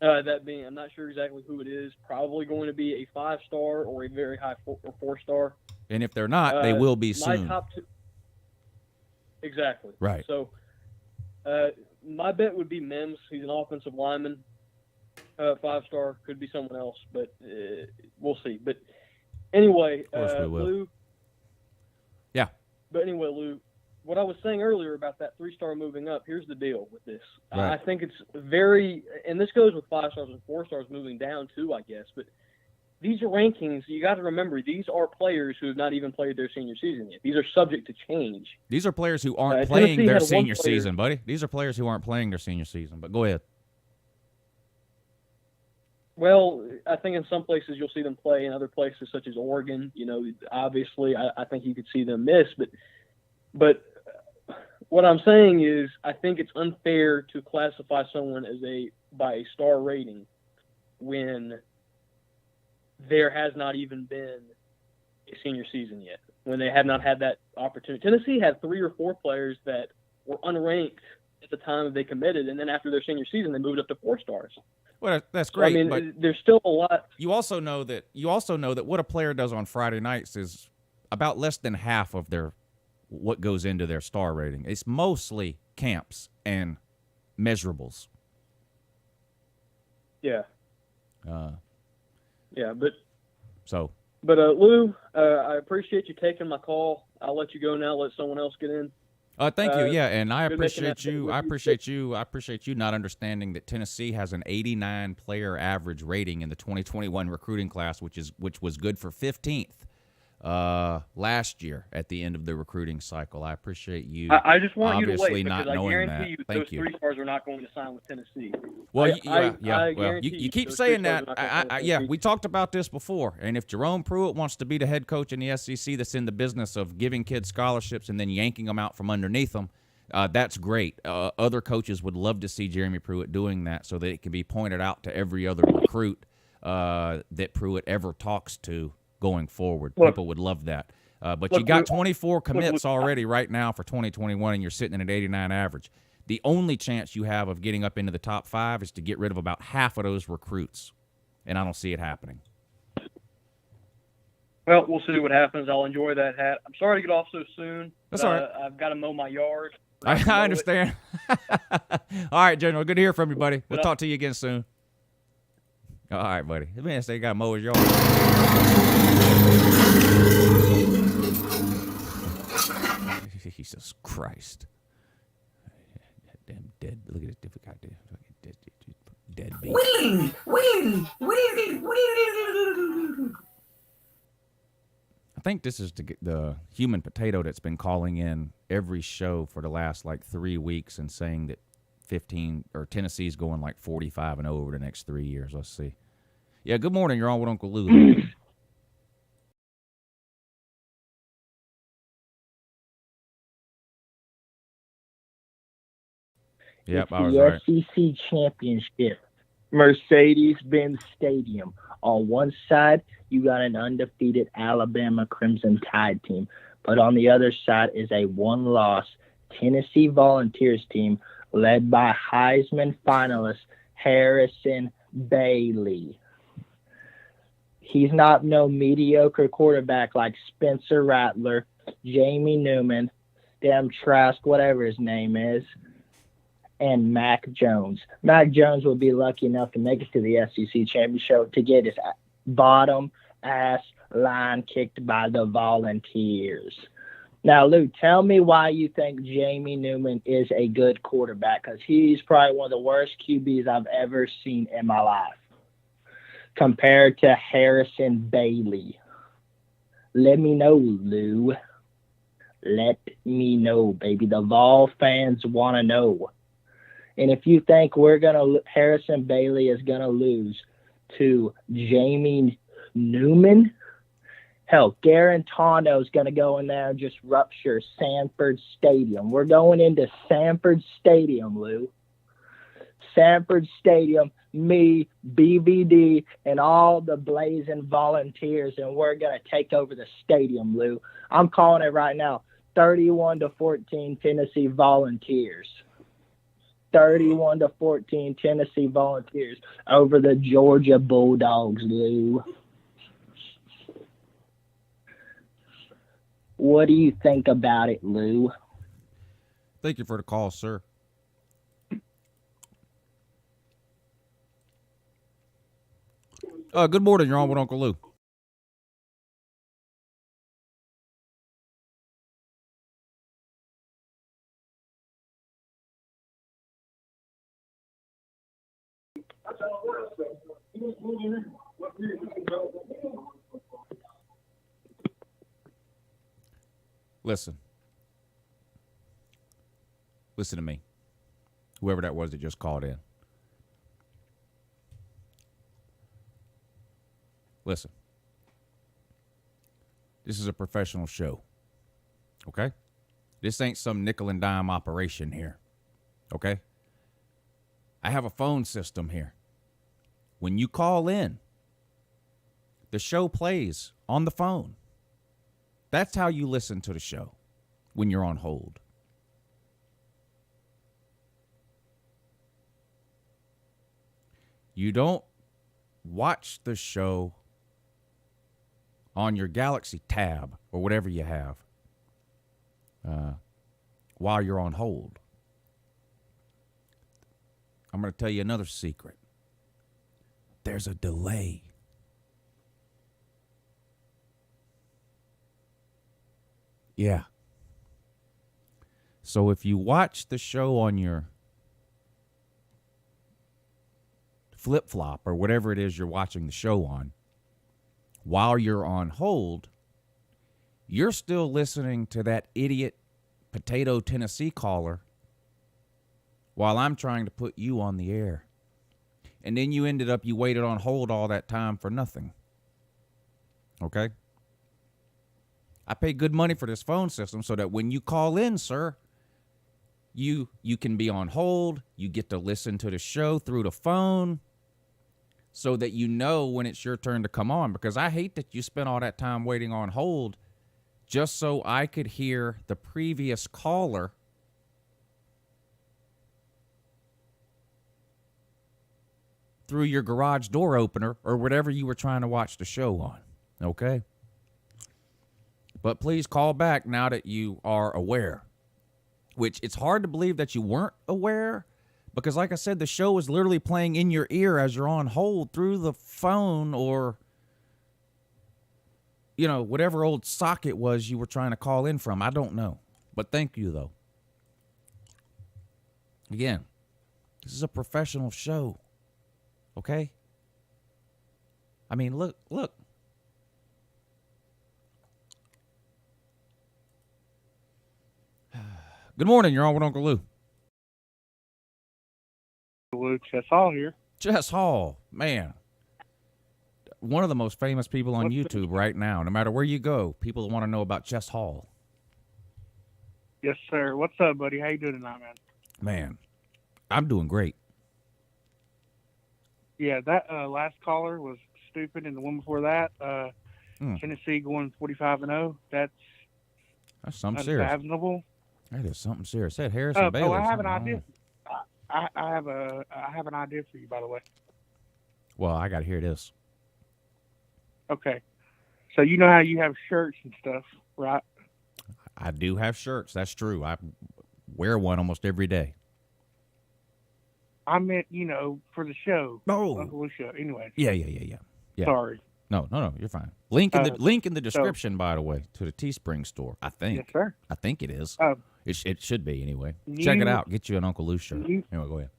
That being, I'm not sure exactly who it is. Probably going to be a 5-star or a very high 4-star. And if they're not, they will be soon. My top 2. Exactly. Right. So, my bet would be Mims. He's an offensive lineman. 5-star, could be someone else, but we'll see. But anyway, of course we will. Lou. Yeah. But anyway, Lou, what I was saying earlier about that 3-star moving up, here's the deal with this. Right. I think it's very, and this goes with 5 stars and 4 stars moving down too, I guess. But these are rankings. You got to remember, these are players who have not even played their senior season yet. These are subject to change. These are players who aren't playing their senior season, buddy. These are players who aren't playing their senior season. But go ahead. Well, I think in some places you'll see them play. In other places, such as Oregon, obviously I think you could see them miss. But what I'm saying is I think it's unfair to classify someone as by a star rating when there has not even been a senior season yet, when they have not had that opportunity. Tennessee had 3 or 4 players that were unranked at the time that they committed, and then after their senior season, they moved up to 4 stars. Well, that's great. So, but there's still a lot. You also know that what a player does on Friday nights is about less than half of what goes into their star rating. It's mostly camps and measurables. Yeah. So. But Lou, I appreciate you taking my call. I'll let you go now. Let someone else get in. Thank you. Yeah, and I appreciate you. I appreciate you not understanding that Tennessee has an 89 player average rating in the 2021 recruiting class, which was good for 15th last year at the end of the recruiting cycle. I appreciate you. I just want you to obviously wait not because I knowing guarantee that. you those 3 stars are not going to sign with Tennessee. Well, I you keep saying that. Yeah, we talked about this before. And if Jerome Pruitt wants to be the head coach in the SEC that's in the business of giving kids scholarships and then yanking them out from underneath them, that's great. Other coaches would love to see Jeremy Pruitt doing that so that it can be pointed out to every other recruit that Pruitt ever talks to going forward. People would love that. But you got 24 commits already right now for 2021, and you're sitting at an 89 average. The only chance you have of getting up into the top 5 is to get rid of about half of those recruits, and I don't see it happening. Well, we'll see what happens. I'll enjoy that hat. I'm sorry to get off so soon. That's all right. I've got to mow my yard. I understand. All right, General. Good to hear from you, buddy. We'll talk to you again soon. All right, buddy. The man say he got to mow his yard. Jesus Christ. Damn dead. Look at this different guy. Dead beat. I think this is the human potato that's been calling in every show for the last like 3 weeks and saying that Tennessee's going like 45-0 over the next 3 years. Let's see. Yeah, good morning. You're on with Uncle Lou. Yep, I was right. The SEC Championship, Mercedes-Benz Stadium. On one side, you got an undefeated Alabama Crimson Tide team, but on the other side is a one-loss Tennessee Volunteers team led by Heisman finalist Harrison Bailey. He's not no mediocre quarterback like Spencer Rattler, Jamie Newman, Trask, whatever his name is, and Mac Jones. Mac Jones will be lucky enough to make it to the SEC Championship to get his bottom ass line kicked by the Volunteers. Now, Lou, tell me why you think Jamie Newman is a good quarterback, because he's probably one of the worst QBs I've ever seen in my life compared to Harrison Bailey. Let me know, Lou. Let me know, baby. The Vol fans want to know. And if you think Harrison Bailey is going to lose to Jamie Newman, hell, Garantano is going to go in there and just rupture Sanford Stadium. We're going into Sanford Stadium, Lou. Sanford Stadium, me, BVD, and all the blazing Volunteers, and we're going to take over the stadium, Lou. I'm calling it right now, 31-14 Tennessee Volunteers. 31-14 Tennessee Volunteers over the Georgia Bulldogs, Lou. What do you think about it, Lou? Thank you for the call, sir. Good morning. You're on with Uncle Lou. Listen to me, whoever that was that just called in. Listen, this is a professional show, okay? This ain't some nickel and dime operation here, okay? I have a phone system here. When you call in, the show plays on the phone. That's how you listen to the show when you're on hold. You don't watch the show on your Galaxy tab or whatever you have while you're on hold. I'm going to tell you another secret. There's a delay. Yeah. So if you watch the show on your flip-flop or whatever it is you're watching the show on, while you're on hold, you're still listening to that idiot potato Tennessee caller while I'm trying to put you on the air. And then you waited on hold all that time for nothing. Okay? I pay good money for this phone system so that when you call in, sir, you can be on hold. You get to listen to the show through the phone so that you know when it's your turn to come on. Because I hate that you spent all that time waiting on hold just so I could hear the previous caller through your garage door opener or whatever you were trying to watch the show on. Okay? But please call back now that you are aware. which it's hard to believe that you weren't aware, because like I said, the show is literally playing in your ear as you're on hold through the phone or, you know, whatever old socket was you were trying to call in from. I don't know. But thank you, though. Again, this is a professional show. Okay? I mean, look. Good morning. You're on with Uncle Lou. Luke Chess Hall here. Chess Hall, man. One of the most famous people on YouTube right now. No matter where you go, people want to know about Chess Hall. Yes, sir. What's up, buddy? How you doing tonight, man? Man, I'm doing great. Yeah, that last caller was stupid, and the one before that, Tennessee going 45-0. That's something serious. unfathomable. That is something serious. Said Harrison Bailey. I have an idea. I have an idea for you, by the way. Well, I got to hear this. Okay. So you know how you have shirts and stuff, right? I do have shirts. That's true. I wear one almost every day. I meant, you know, for the show. Oh. Uncle Lou show. Anyway. Yeah. Sorry. No, you're fine. Link in the description, by the way, to the Teespring store. I think. Yes, sir. I think it is. It should be anyway. Check it out. Get you an Uncle Lou shirt. Anyway, go ahead.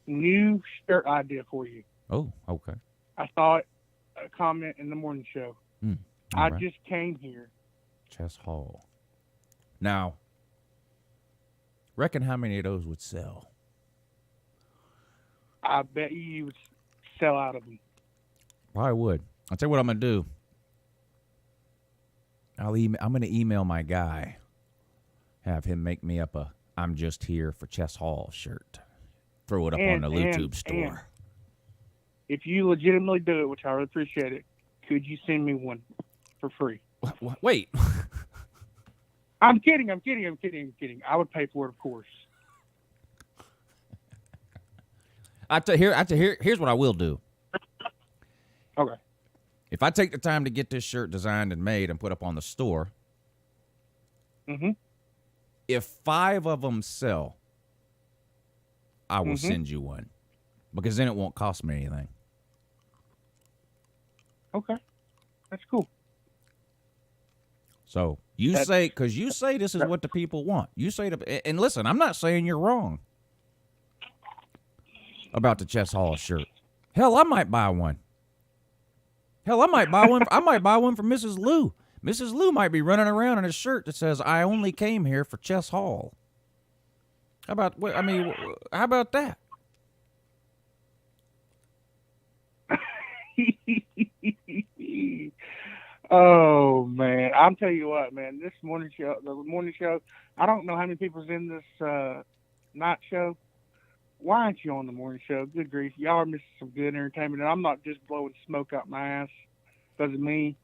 New shirt idea for you. Oh, okay. I saw it, a comment in the morning show. I right. just came here. Chess Hall. Now, reckon how many of those would sell? I bet you would sell out of them. Probably would. I'll tell you what I'm going to do. I'm going to email my guy. Have him make me up a "I'm just here for Chess Hall" shirt. Throw it up on the YouTube store. If you legitimately do it, which I would appreciate it, could you send me one for free? Wait. I'm kidding. I would pay for it, of course. Here's what I will do. Okay. If I take the time to get this shirt designed and made and put up on the store, if 5 of them sell, I will send you one, because then it won't cost me anything. Okay. That's cool. So you say this is what the people want. You say and listen, I'm not saying you're wrong about the Chess Hall shirt. Hell, I might buy one. I might buy one for Mrs. Lou. Mrs. Lou might be running around in a shirt that says, "I only came here for Chess Hall." How about that? Oh man, I'll tell you what, man. The morning show. I don't know how many people's in this night show. Why aren't you on the morning show? Good grief, y'all are missing some good entertainment, and I'm not just blowing smoke out my ass because of me.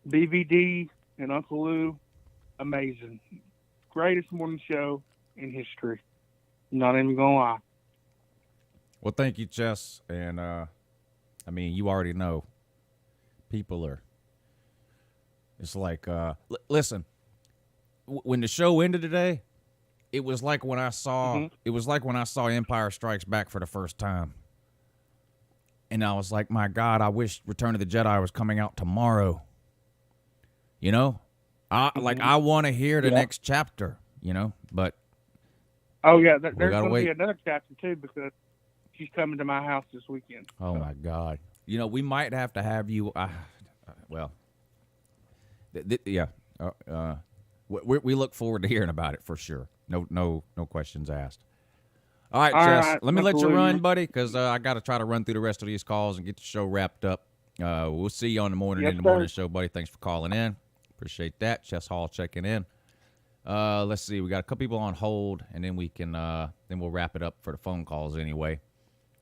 BVD and Uncle Lou, amazing, greatest morning show in history. Not even gonna lie. Well, thank you, Chess, and you already know. People are. It's like, listen. When the show ended today, it was like when I saw. It was like when I saw Empire Strikes Back for the first time, and I was like, "My God, I wish Return of the Jedi was coming out tomorrow." You know, I want to hear the next chapter. You know, but oh yeah, there's going to be another chapter too, because she's coming to my house this weekend. Oh my God! You know, we might have to have you. We look forward to hearing about it for sure. No questions asked. All right, Jess. Right, let me let you run, buddy, because I got to try to run through the rest of these calls and get the show wrapped up. We'll see you on the morning morning show, buddy. Thanks for calling in. Appreciate that. Chess Hall checking in. Let's see. We got a couple people on hold, and then we can then we'll wrap it up for the phone calls anyway.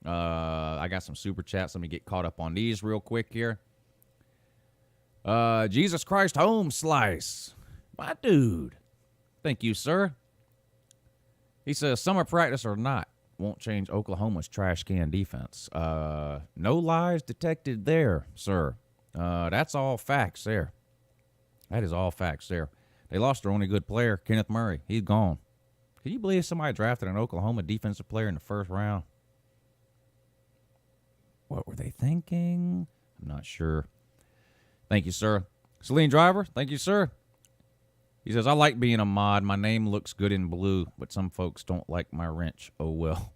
I got some super chats. Let me get caught up on these real quick here. Jesus Christ Home Slice. My dude. Thank you, sir. He says, summer practice or not, won't change Oklahoma's trash can defense. No lies detected there, sir. That's all facts there. That is all facts there. They lost their only good player, Kenneth Murray. He's gone. Can you believe somebody drafted an Oklahoma defensive player in the first round? What were they thinking? I'm not sure. Thank you, sir. Celine Driver, thank you, sir. He says, I like being a mod. My name looks good in blue, but some folks don't like my wrench. Oh, well.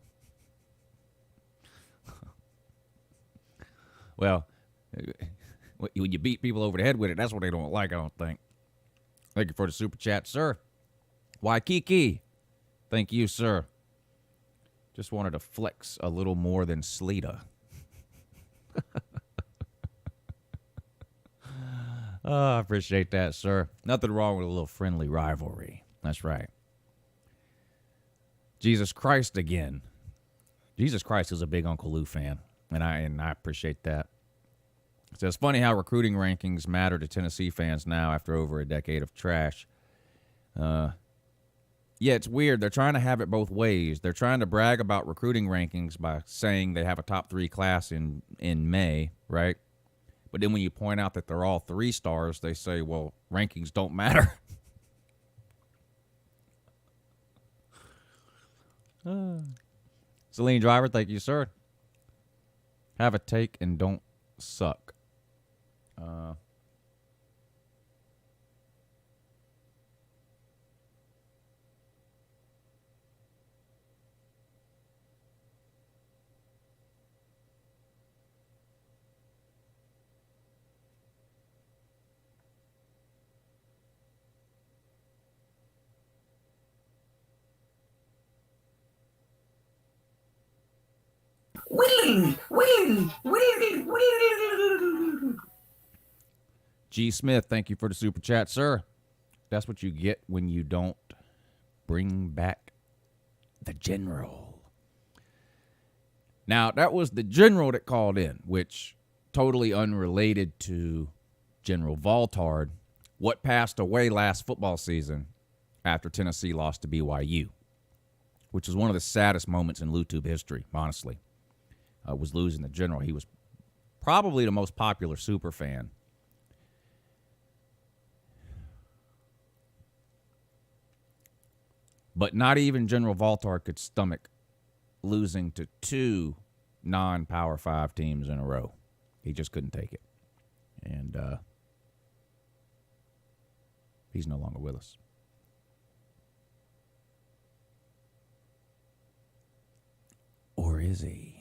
Well, when you beat people over the head with it, that's what they don't like, I don't think. Thank you for the super chat, sir. Waikiki, thank you, sir. Just wanted to flex a little more than Sleeta. Oh, I appreciate that, sir. Nothing wrong with a little friendly rivalry. That's right. Jesus Christ again. Jesus Christ is a big Uncle Lou fan, and I appreciate that. So it's funny how recruiting rankings matter to Tennessee fans now after over a decade of trash. Yeah, it's weird. They're trying to have it both ways. They're trying to brag about recruiting rankings by saying they have a top 3 class in May, right? But then when you point out that they're all 3 stars, they say, well, rankings don't matter. Celine Driver, thank you, sir. Have a take and don't suck. G. Smith, thank you for the super chat, sir. That's what you get when you don't bring back the general. Now, that was the general that called in, which totally unrelated to General Valtard, what passed away last football season after Tennessee lost to BYU, which was one of the saddest moments in LouTube history, honestly, was losing the general. He was probably the most popular super fan. But not even General Valtard could stomach losing to 2 non-Power 5 teams in a row. He just couldn't take it. And he's no longer with us. Or is he?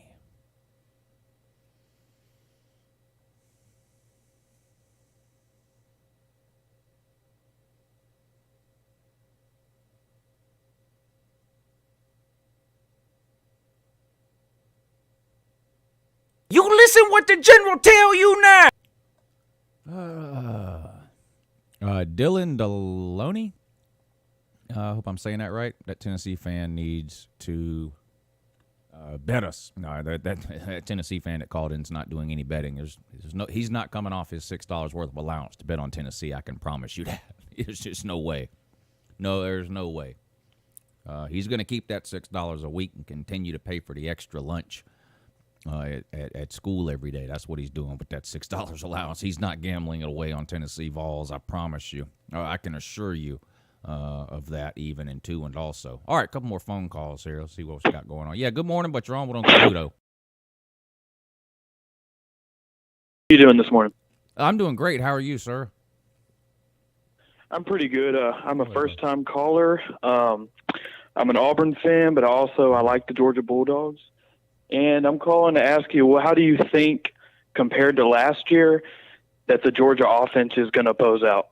You listen what the general tell you now. Dylan Deloney. I hope I'm saying that right. That Tennessee fan needs to bet us. No, that Tennessee fan that called in is not doing any betting. There's no. He's not coming off his $6 worth of allowance to bet on Tennessee. I can promise you that. There's just no way. No, there's no way. He's going to keep that $6 a week and continue to pay for the extra lunch at school every day. That's what he's doing with that $6 allowance. He's not gambling it away on Tennessee Vols, I promise you. I can assure you of that, even in 2 and also. All right, a couple more phone calls here. Let's see what we got going on. Yeah, good morning, but you're on with Uncle Ludo. How you doing this morning? I'm doing great. How are you, sir? I'm pretty good. I'm a first-time caller. I'm an Auburn fan, but I like the Georgia Bulldogs. And I'm calling to ask you, well, how do you think, compared to last year, that the Georgia offense is going to pose out?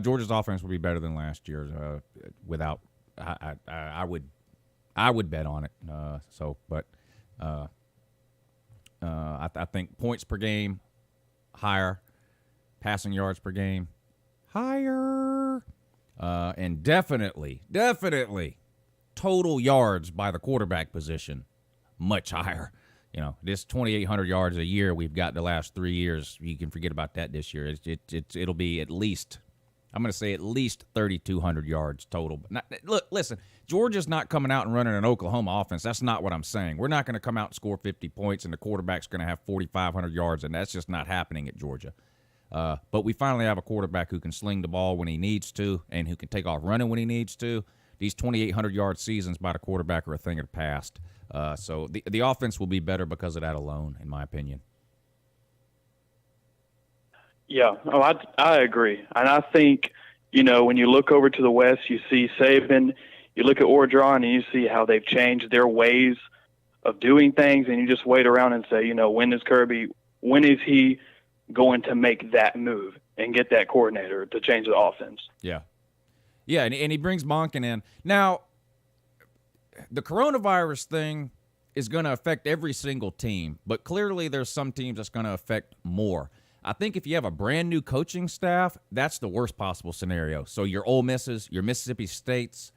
Georgia's offense will be better than last year's. Without, I would bet on it. I think points per game higher, passing yards per game higher, and definitely total yards by the quarterback position much higher. You know, this 2,800 yards a year we've got the last 3 years. You can forget about that this year. It'll be at least, I'm going to say at least 3,200 yards total. Look, listen, Georgia's not coming out and running an Oklahoma offense. That's not what I'm saying. We're not going to come out and score 50 points and the quarterback's going to have 4,500 yards, and that's just not happening at Georgia. But we finally have a quarterback who can sling the ball when he needs to and who can take off running when he needs to. these 2,800-yard seasons by the quarterback are a thing of the past. So the offense will be better because of that alone, in my opinion. Yeah, I agree. And I think, when you look over to the West, you see Saban, you look at Orgeron, and you see how they've changed their ways of doing things, and you just wait around and say, when is he going to make that move and get that coordinator to change the offense? Yeah. Yeah, and he brings Monken in. Now, the coronavirus thing is going to affect every single team, but clearly there's some teams that's going to affect more. I think if you have a brand new coaching staff, that's the worst possible scenario. So your Ole Misses, your Mississippi States,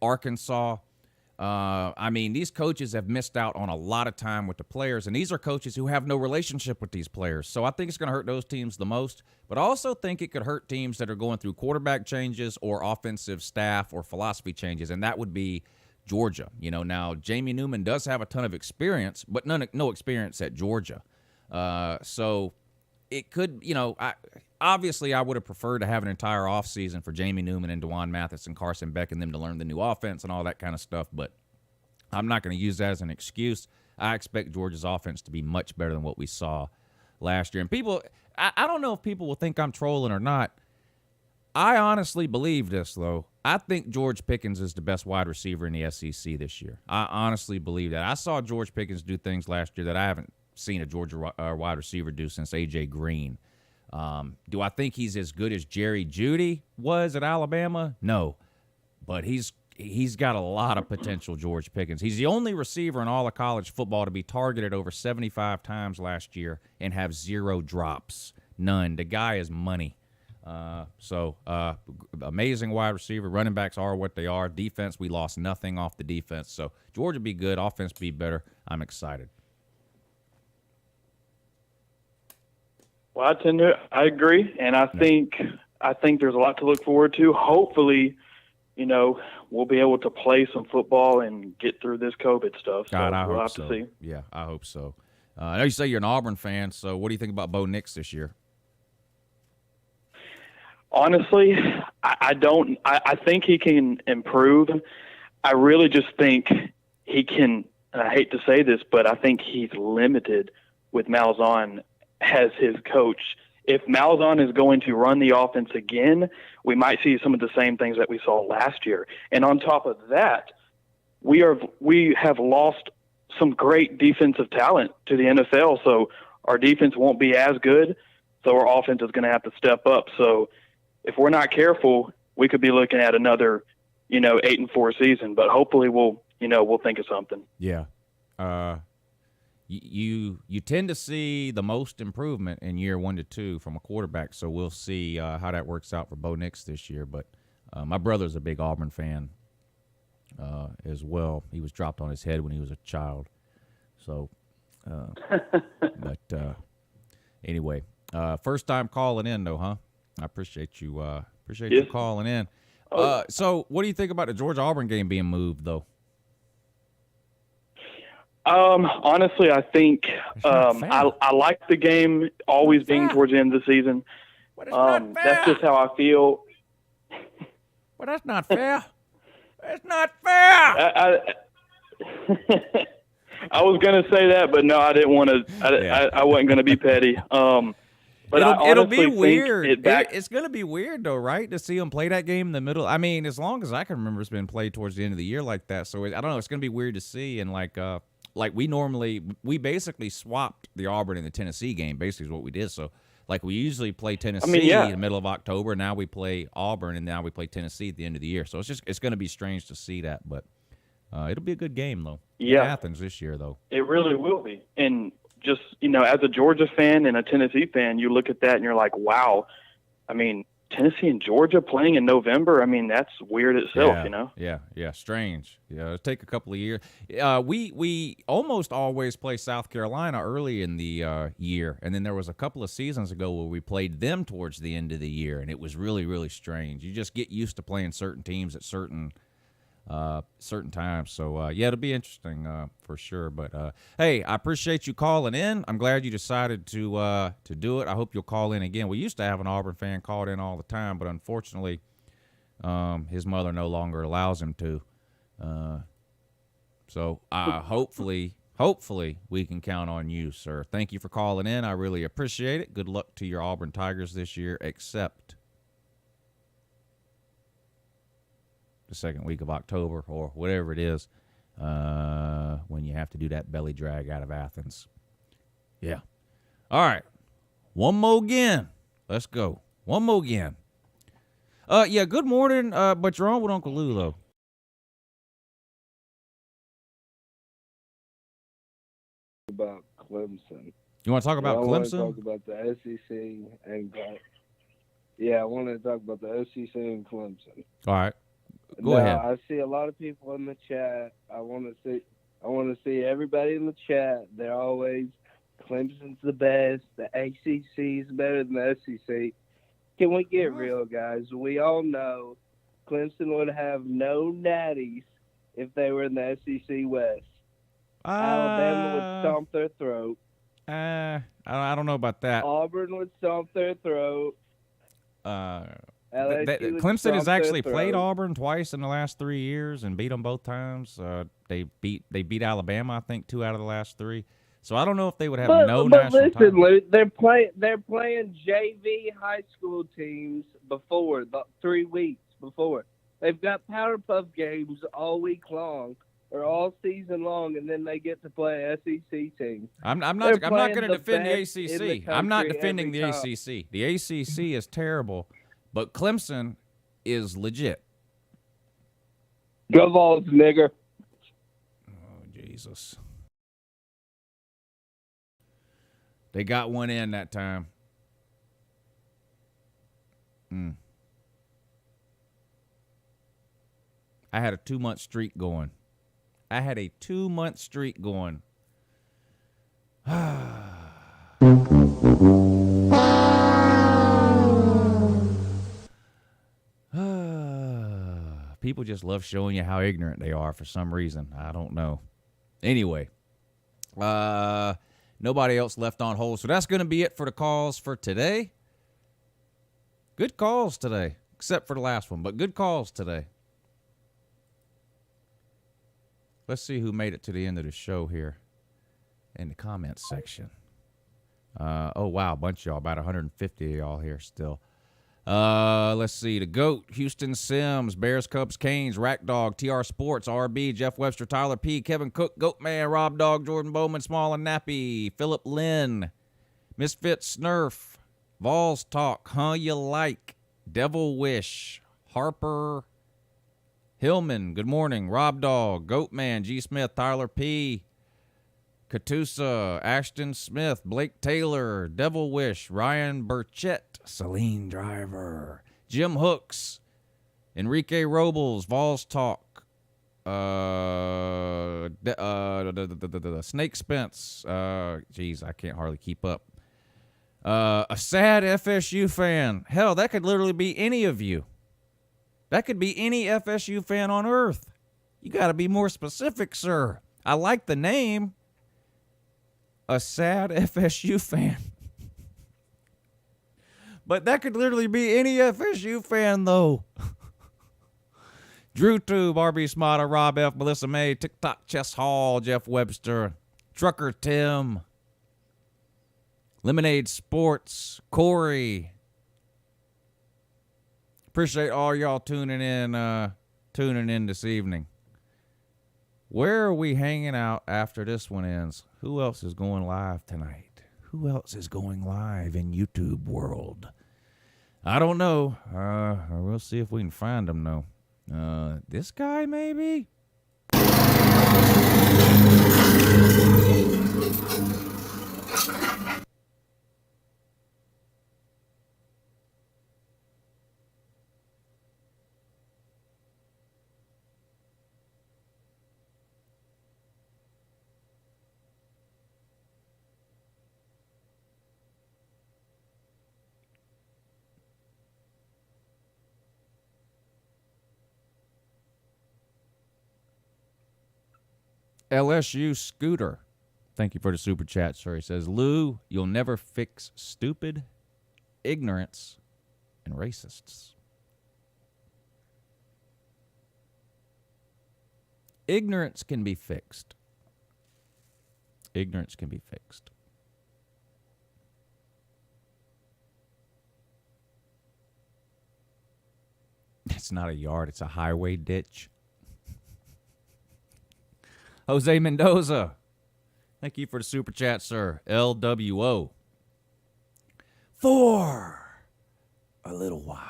Arkansas, these coaches have missed out on a lot of time with the players, and these are coaches who have no relationship with these players. So I think it's going to hurt those teams the most, but I also think it could hurt teams that are going through quarterback changes or offensive staff or philosophy changes, and that would be Georgia. Now Jamie Newman does have a ton of experience, but no experience at Georgia. So it could, obviously I would have preferred to have an entire offseason for Jamie Newman and DeJuan Mathis and Carson Beck and them to learn the new offense and all that kind of stuff, but I'm not going to use that as an excuse. I expect Georgia's offense to be much better than what we saw last year. And people, I don't know if people will think I'm trolling or not. I honestly believe this, though. I think George Pickens is the best wide receiver in the SEC this year. I honestly believe that. I saw George Pickens do things last year that I haven't seen a Georgia wide receiver do since A.J. Green. Do I think he's as good as Jerry Jeudy was at Alabama? No. But he's got a lot of potential, George Pickens. He's the only receiver in all of college football to be targeted over 75 times last year and have 0 drops. None. The guy is money. Amazing wide receiver. Running backs are what they are. Defense, we lost nothing off the defense. So Georgia be good. Offense be better. I'm excited. Well, I agree, and I think there's a lot to look forward to. Hopefully, we'll be able to play some football and get through this COVID stuff. So God, I we'll hope have so. to see. Yeah, I hope so. I know you say you're an Auburn fan, so what do you think about Bo Nix this year? Honestly, I don't. I think he can improve. I really just think he can. And I hate to say this, but I think he's limited with Malzahn as his coach. If Malzahn is going to run the offense again, we might see some of the same things that we saw last year. And on top of that, we have lost some great defensive talent to the NFL. So our defense won't be as good. So our offense is going to have to step up. So if we're not careful, we could be looking at another, 8-4 season. But hopefully we'll think of something. Yeah. You tend to see the most improvement in year 1 to 2 from a quarterback, so we'll see how that works out for Bo Nix this year. But my brother's a big Auburn fan as well. He was dropped on his head when he was a child. So, anyway, first time calling in though, huh? I appreciate you. You calling in. So, what do you think about the Georgia-Auburn game being moved though? Honestly, I think I like the game always being towards the end of the season. That's just how I feel. Well, that's not fair. That's not fair. I was gonna say that, but no, I didn't want to. I wasn't gonna be petty. But it'll be weird. It's going to be weird, though, right, to see them play that game in the middle. I mean, as long as I can remember, it's been played towards the end of the year like that. So, I don't know. It's going to be weird to see. And, like we basically swapped the Auburn and the Tennessee game, basically is what we did. So, like, we usually play Tennessee in the middle of October. Now we play Auburn, and now we play Tennessee at the end of the year. So, it's going to be strange to see that. But it'll be a good game, though. Yeah. In Athens this year, though. It really will be. And just, as a Georgia fan and a Tennessee fan, you look at that and you're like, wow. I mean, Tennessee and Georgia playing in November, I mean, that's weird itself, Yeah, strange. Yeah, it'll take a couple of years. We almost always play South Carolina early in the year, and then there was a couple of seasons ago where we played them towards the end of the year, and it was really, really strange. You just get used to playing certain teams at certain times. So, it'll be interesting for sure. But, hey, I appreciate you calling in. I'm glad you decided to do it. I hope you'll call in again. We used to have an Auburn fan called in all the time, but unfortunately His mother no longer allows him to. So hopefully we can count on you, sir. Thank you for calling in. I really appreciate it. Good luck to your Auburn Tigers this year, except the second week of October or whatever it is, when you have to do that belly drag out of Athens. Yeah. All right. One more again. Let's go. One more again. Yeah, good morning, but you're on with Uncle Lou, though. About Clemson. You want to talk about I Clemson? want to talk about the SEC and I want to talk about the SEC and Clemson. All right, go ahead. I see a lot of people in the chat. I want to see everybody in the chat. They're always Clemson's the best. The ACC is better than the SEC. Can we get real, guys? We all know Clemson would have no natties if they were in the SEC West. Alabama would stomp their throat. I don't know about that. Auburn would stomp their throat. Clemson has actually played Auburn twice in the last 3 years and beat them both times. They beat Alabama, I think, 2 out of the last 3. So I don't know if they would have national listen, title. Luke, they're playing JV high school teams before 3 weeks before. They've got Powder Puff games all week long or all season long, and then they get to play SEC teams. I'm not going to defend the ACC. I'm not defending the ACC. The ACC is terrible, but Clemson is legit. Go Vols, nigger. Oh, Jesus. They got one in that time. I had a 2-month streak going. People just love showing you how ignorant they are for some reason. I don't know. Anyway, nobody else left on hold, so that's going to be it for the calls for today. Good calls today, except for the last one, but good calls today. Let's see who made it to the end of the show here in the comments section. Oh, wow, a bunch of y'all, about 150 of y'all here still. Let's see, the GOAT, Houston Sims, Bears, Cubs, Canes, Rack Dog, TR Sports, RB, Jeff Webster, Tyler P, Kevin Cook, Goat Man, Rob Dog, Jordan Bowman, Small and Nappy, Philip Lynn, Misfit Snurf, Vols Talk, Huh You Like, Devil Wish, Harper Hillman, good morning, Rob Dog, Goat Man, G Smith, Tyler P, Katusa, Ashton Smith, Blake Taylor, Devil Wish, Ryan Burchett, Celine Driver, Jim Hooks, Enrique Robles, Vols Talk, Snake Spence, geez, I can't hardly keep up. A sad FSU fan. Hell, that could literally be any of you. That could be any FSU fan on earth. You got to be more specific, sir. I like the name. A sad FSU fan. But that could literally be any FSU fan, though. Drew Tube, RB Smarter, Rob F, Melissa May, TikTok Chess Hall, Jeff Webster, Trucker Tim, Lemonade Sports, Corey. Appreciate all y'all tuning in this evening. Where are we hanging out after this one ends? Who else is going live tonight? Who else is going live in YouTube world? I don't know. We'll see if we can find them, though. This guy, maybe? LSU Scooter. Thank you for the super chat, sir. He says, Lou, you'll never fix stupid, ignorance, and racists. Ignorance can be fixed. Ignorance can be fixed. It's not a yard, it's a highway ditch. Jose Mendoza, thank you for the super chat, sir. LWO. For a little while.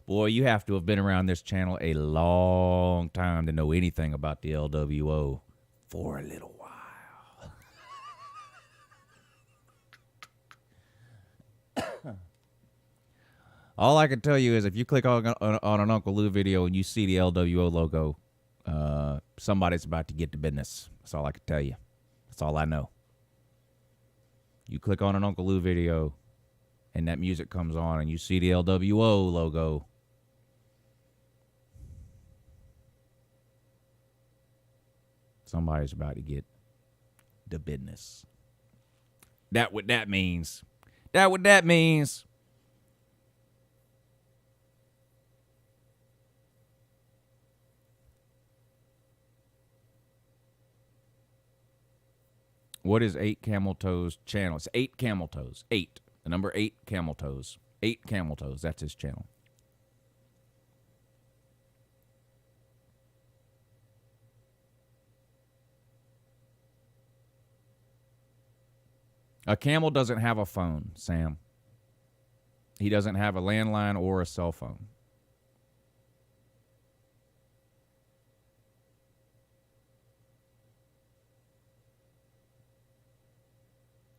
Boy, you have to have been around this channel a long time to know anything about the LWO. For a little while. All I can tell you is if you click on an Uncle Lou video and you see the LWO logo, somebody's about to get to business. That's all I can tell you. That's all I know. You click on an Uncle Lou video and that music comes on and you see the LWO logo. Somebody's about to get the business. That what that means. That what that means. What is 8 Camel Toes channel? It's 8 Camel Toes. 8. The number 8 Camel Toes. 8 Camel Toes. That's his channel. A camel doesn't have a phone, Sam. He doesn't have a landline or a cell phone.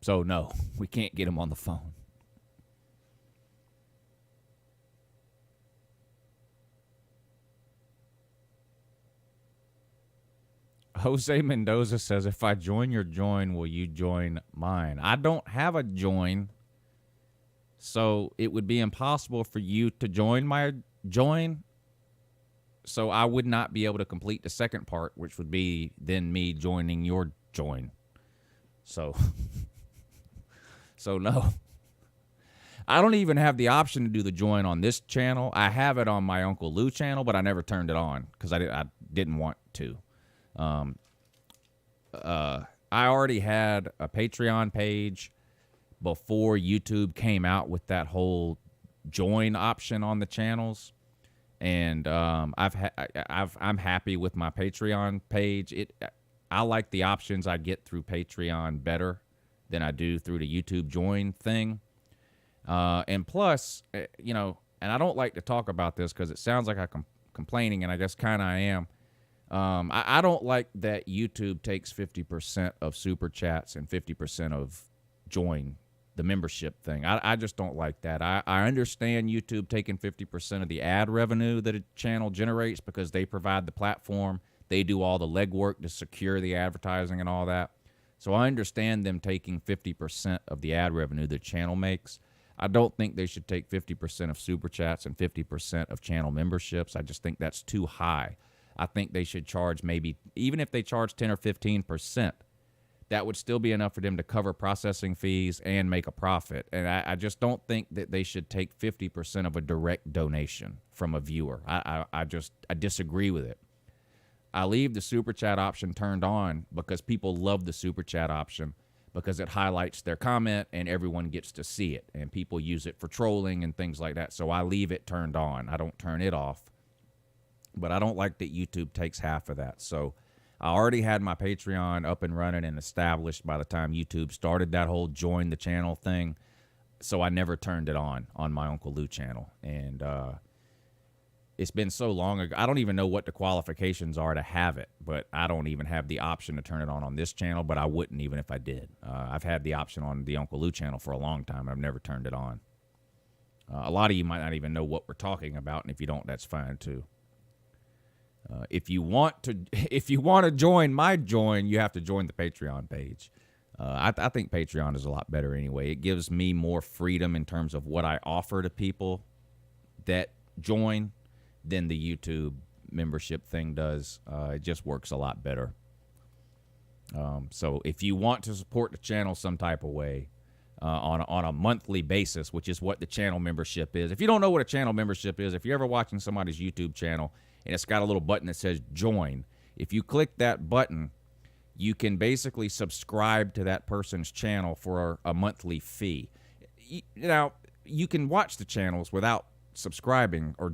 So, no, we can't get him on the phone. Jose Mendoza says, if I join your join, will you join mine? I don't have a join, so it would be impossible for you to join my join. So I would not be able to complete the second part, which would be then me joining your join. So... So, no. I don't even have the option to do the join on this channel. I have it on my Uncle Lou channel, but I never turned it on because I didn't want to. I already had a Patreon page before YouTube came out with that whole join option on the channels. And I'm happy with my Patreon page. I like the options I get through Patreon better than I do through the YouTube join thing. And plus, and I don't like to talk about this because it sounds like I'm complaining, and I guess kind of I am. I don't like that YouTube takes 50% of super chats and 50% of join, the membership thing. I just don't like that. I understand YouTube taking 50% of the ad revenue that a channel generates because they provide the platform. They do all the legwork to secure the advertising and all that. So I understand them taking 50% of the ad revenue the channel makes. I don't think they should take 50% of super chats and 50% of channel memberships. I just think that's too high. I think they should charge maybe, even if they charge 10 or 15%, that would still be enough for them to cover processing fees and make a profit. And I just don't think that they should take 50% of a direct donation from a viewer. I disagree with it. I leave the super chat option turned on because people love the super chat option because it highlights their comment and everyone gets to see it. And people use it for trolling and things like that. So I leave it turned on. I don't turn it off. But I don't like that YouTube takes half of that. So I already had my Patreon up and running and established by the time YouTube started that whole join the channel thing. So I never turned it on my Uncle Lou channel. And it's been so long ago. I don't even know what the qualifications are to have it, but I don't even have the option to turn it on this channel, but I wouldn't even if I did. I've had the option on the Uncle Lou channel for a long time. I've never turned it on. A lot of you might not even know what we're talking about, and if you don't, that's fine too. If you want to join my join, you have to join the Patreon page. I think Patreon is a lot better anyway. It gives me more freedom in terms of what I offer to people that join than the YouTube membership thing does. It just works a lot better. So if you want to support the channel some type of way on a monthly basis, which is what the channel membership is. If you don't know what a channel membership is, if you're ever watching somebody's YouTube channel and it's got a little button that says join. If you click that button, you can basically subscribe to that person's channel for a monthly fee. Now, you can watch the channels without subscribing or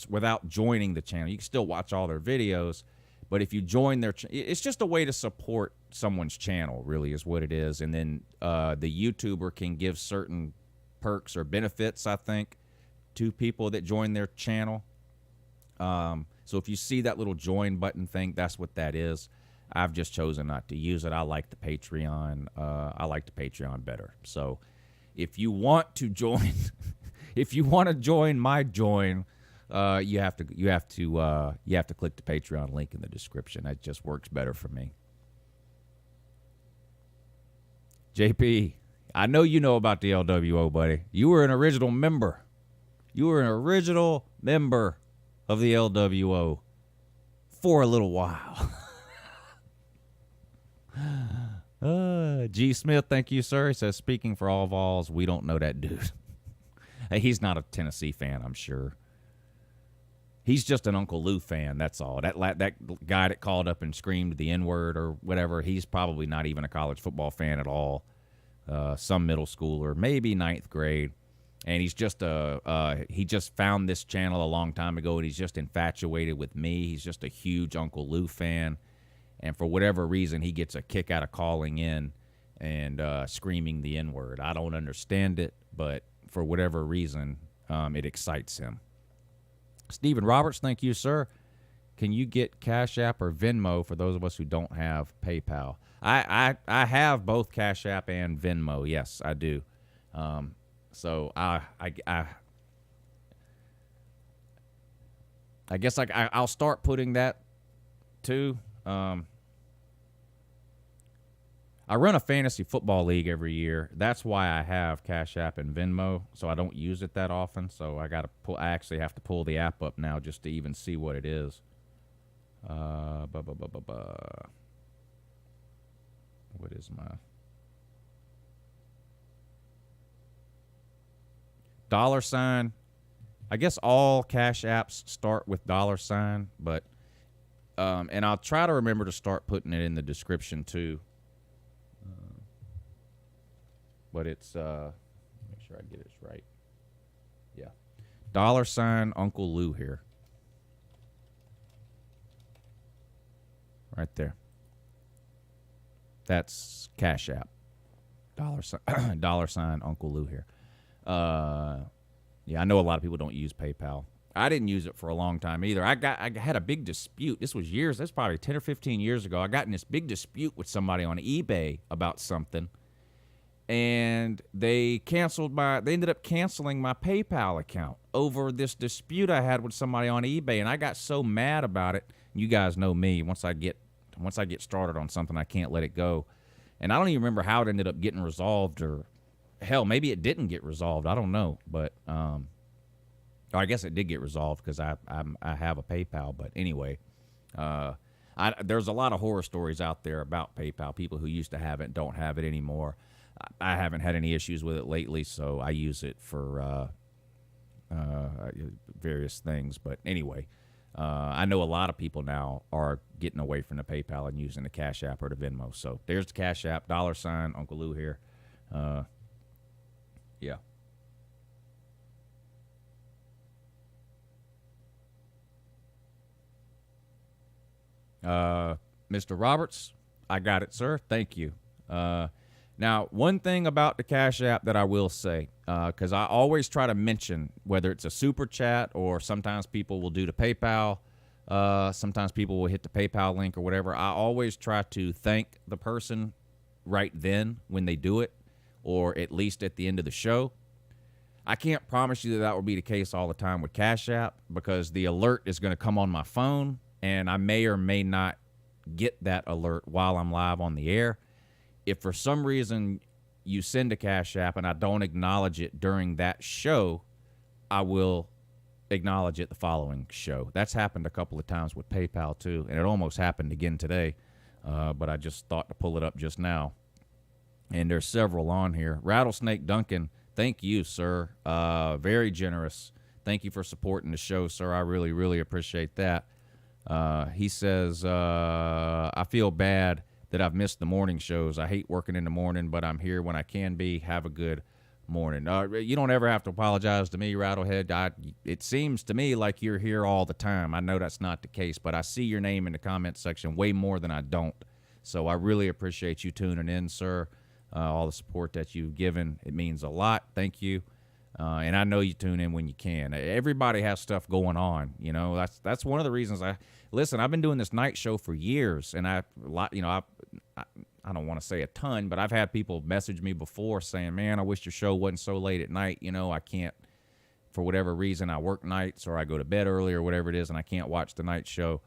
without joining the channel. You can still watch all their videos, but if you join their it's just a way to support someone's channel, really is what it is. And then the YouTuber can give certain perks or benefits, I think, to people that join their channel. So if you see that little join button thing, that's what that is. I've just chosen not to use it. I like the Patreon. I like the Patreon better. So if you want to join, if you want to join my join, you have to click the Patreon link in the description. That just works better for me. JP, I know you know about the LWO, buddy. You were an original member. You were an original member of the LWO for a little while. G. Smith, thank you, sir. He says, speaking for all Vols, we don't know that dude. Hey, he's not a Tennessee fan, I'm sure. He's just an Uncle Lou fan, that's all. That guy that called up and screamed the N-word or whatever, he's probably not even a college football fan at all. Some middle schooler, maybe ninth grade. And he's just he just found this channel a long time ago, and he's just infatuated with me. He's just a huge Uncle Lou fan. And for whatever reason, he gets a kick out of calling in and screaming the N-word. I don't understand it, but for whatever reason, it excites him. Stephen Roberts, thank you, sir. Can you get Cash App or Venmo for those of us who don't have PayPal? I have both Cash App and Venmo. Yes, I do. So I guess I'll start putting that too. I run a fantasy football league every year. That's why I have Cash App and Venmo, so I don't use it that often. So I actually have to pull the app up now just to even see what it is. What is my $? I guess all Cash Apps start with $, but and I'll try to remember to start putting it in the description too. But it's make sure I get it right. Yeah, $, Uncle Lou here. Right there. That's Cash App. $, Uncle Lou here. Yeah, I know a lot of people don't use PayPal. I didn't use it for a long time either. I had a big dispute. This was years. That's probably 10 or 15 years ago. I got in this big dispute with somebody on eBay about something, and they ended up canceling my PayPal account over this dispute I had with somebody on eBay, and I got so mad about it. You guys know me. Once I get started on something, I can't let it go. And I don't even remember how it ended up getting resolved, or hell, maybe it didn't get resolved. I don't know, but I guess it did get resolved because I have a PayPal. But anyway, there's a lot of horror stories out there about PayPal. People who used to have it don't have it anymore. I haven't had any issues with it lately, so I use it for various things. But anyway, I know a lot of people now are getting away from the PayPal and using the Cash App or the Venmo. So there's the Cash App, $, Uncle Lou here. Yeah. Mr. Roberts, I got it, sir. Thank you. Now, one thing about the Cash App that I will say, because I always try to mention whether it's a super chat or sometimes people will do the PayPal, sometimes people will hit the PayPal link or whatever. I always try to thank the person right then when they do it, or at least at the end of the show. I can't promise you that will be the case all the time with Cash App because the alert is going to come on my phone, and I may or may not get that alert while I'm live on the air. If for some reason you send a Cash App and I don't acknowledge it during that show, I will acknowledge it the following show. That's happened a couple of times with PayPal too, and it almost happened again today, but I just thought to pull it up just now. And there's several on here. Rattlesnake Duncan, thank you, sir. Very generous. Thank you for supporting the show, sir. I really, really appreciate that. He says, I feel bad that I've missed the morning shows. I hate working in the morning, but I'm here when I can be. Have a good morning. You don't ever have to apologize to me, Rattlehead. It seems to me like you're here all the time. I know that's not the case, but I see your name in the comments section way more than I don't. So I really appreciate you tuning in, sir. All the support that you've given, it means a lot. Thank you. And I know you tune in when you can. Everybody has stuff going on. You know, that's one of the reasons I've been doing this night show for years, and I don't want to say a ton, but I've had people message me before saying, man, I wish your show wasn't so late at night. You know, I can't, for whatever reason, I work nights or I go to bed early or whatever it is, and I can't watch the night show.